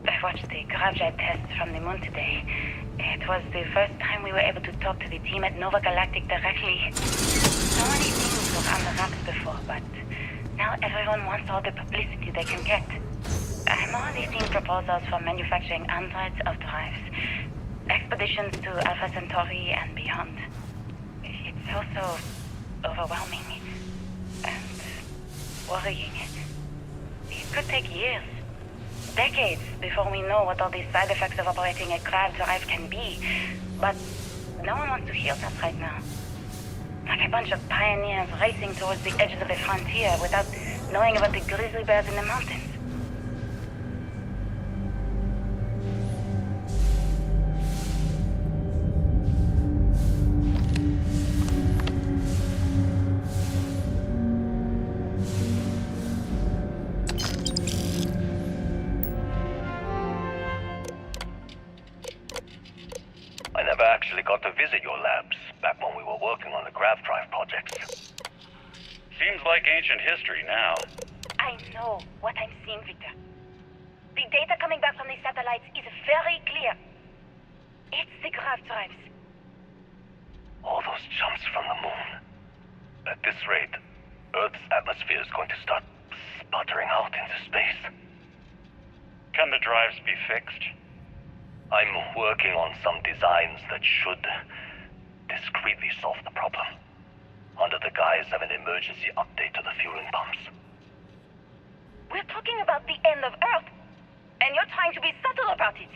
I watched the Gravjet tests from the moon today. It was the first time we were able to talk to the team at Nova Galactic directly. So many things were on the rocks before, but now everyone wants all the publicity they can get. I'm already seeing proposals for manufacturing androids of drives. Expeditions to Alpha Centauri and beyond. It's also overwhelming and worrying. It could take years, decades, before we know what all these side effects of operating a grav drive can be. But no one wants to hear that right now. Like a bunch of pioneers racing towards the edges of the frontier without knowing about the grizzly bears in the mountains. I never actually got to visit your labs back when we were working on the grav drive projects. Seems like ancient history now. I know what I'm seeing, Victor. The data coming back from the satellites is very clear. It's the grav drives. All those jumps from the moon. At this rate, Earth's atmosphere is going to start sputtering out into space. Can the drives be fixed? I'm working on some designs that should discreetly solve the problem, under the guise of an emergency update to the fueling pumps. We're talking about the end of Earth, and you're trying to be subtle about it.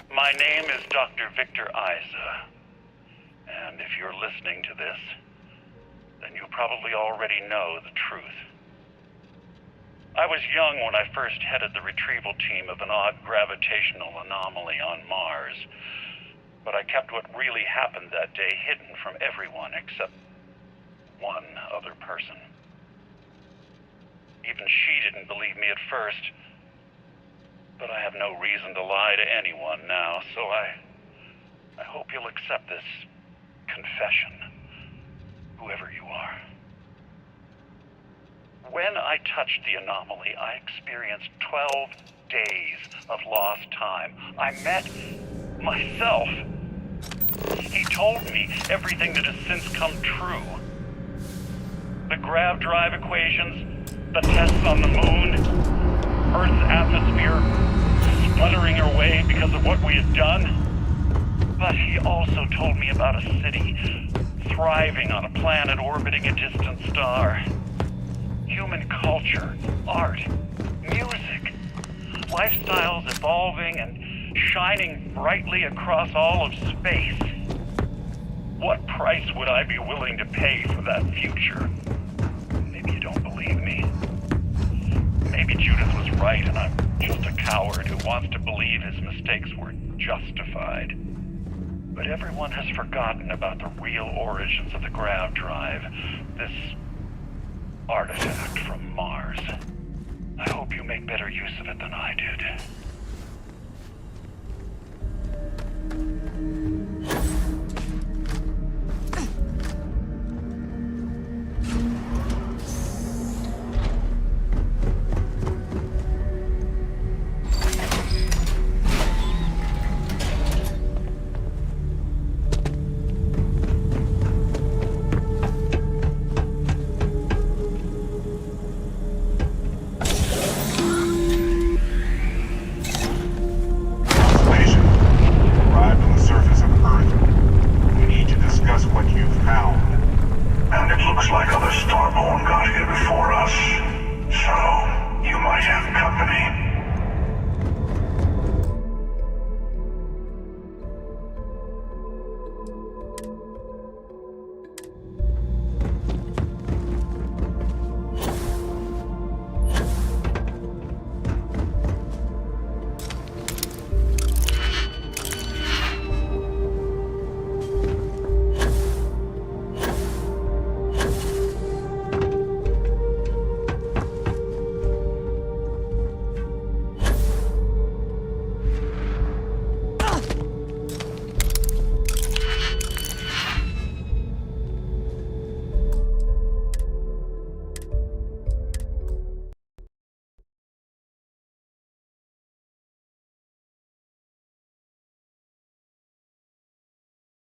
My name is Dr. Victor Isa, and if you're listening to this, then you probably already know the truth. I was young when I first headed the retrieval team of an odd gravitational anomaly on Mars, but I kept what really happened that day hidden from everyone except one other person. Even she didn't believe me at first, but I have no reason to lie to anyone now, so I hope you'll accept this confession, whoever you are. When I touched the anomaly, I experienced 12 days of lost time. I met myself. He told me everything that has since come true. The grav drive equations, the tests on the moon, Earth's atmosphere sputtering away because of what we had done. But he also told me about a city thriving on a planet orbiting a distant star. Human culture, art, music, lifestyles evolving and shining brightly across all of space. What price would I be willing to pay for that future? Maybe you don't believe me. Maybe Judith was right and I'm just a coward who wants to believe his mistakes were justified. But everyone has forgotten about the real origins of the grav drive. This artifact from Mars. I hope you make better use of it than I did.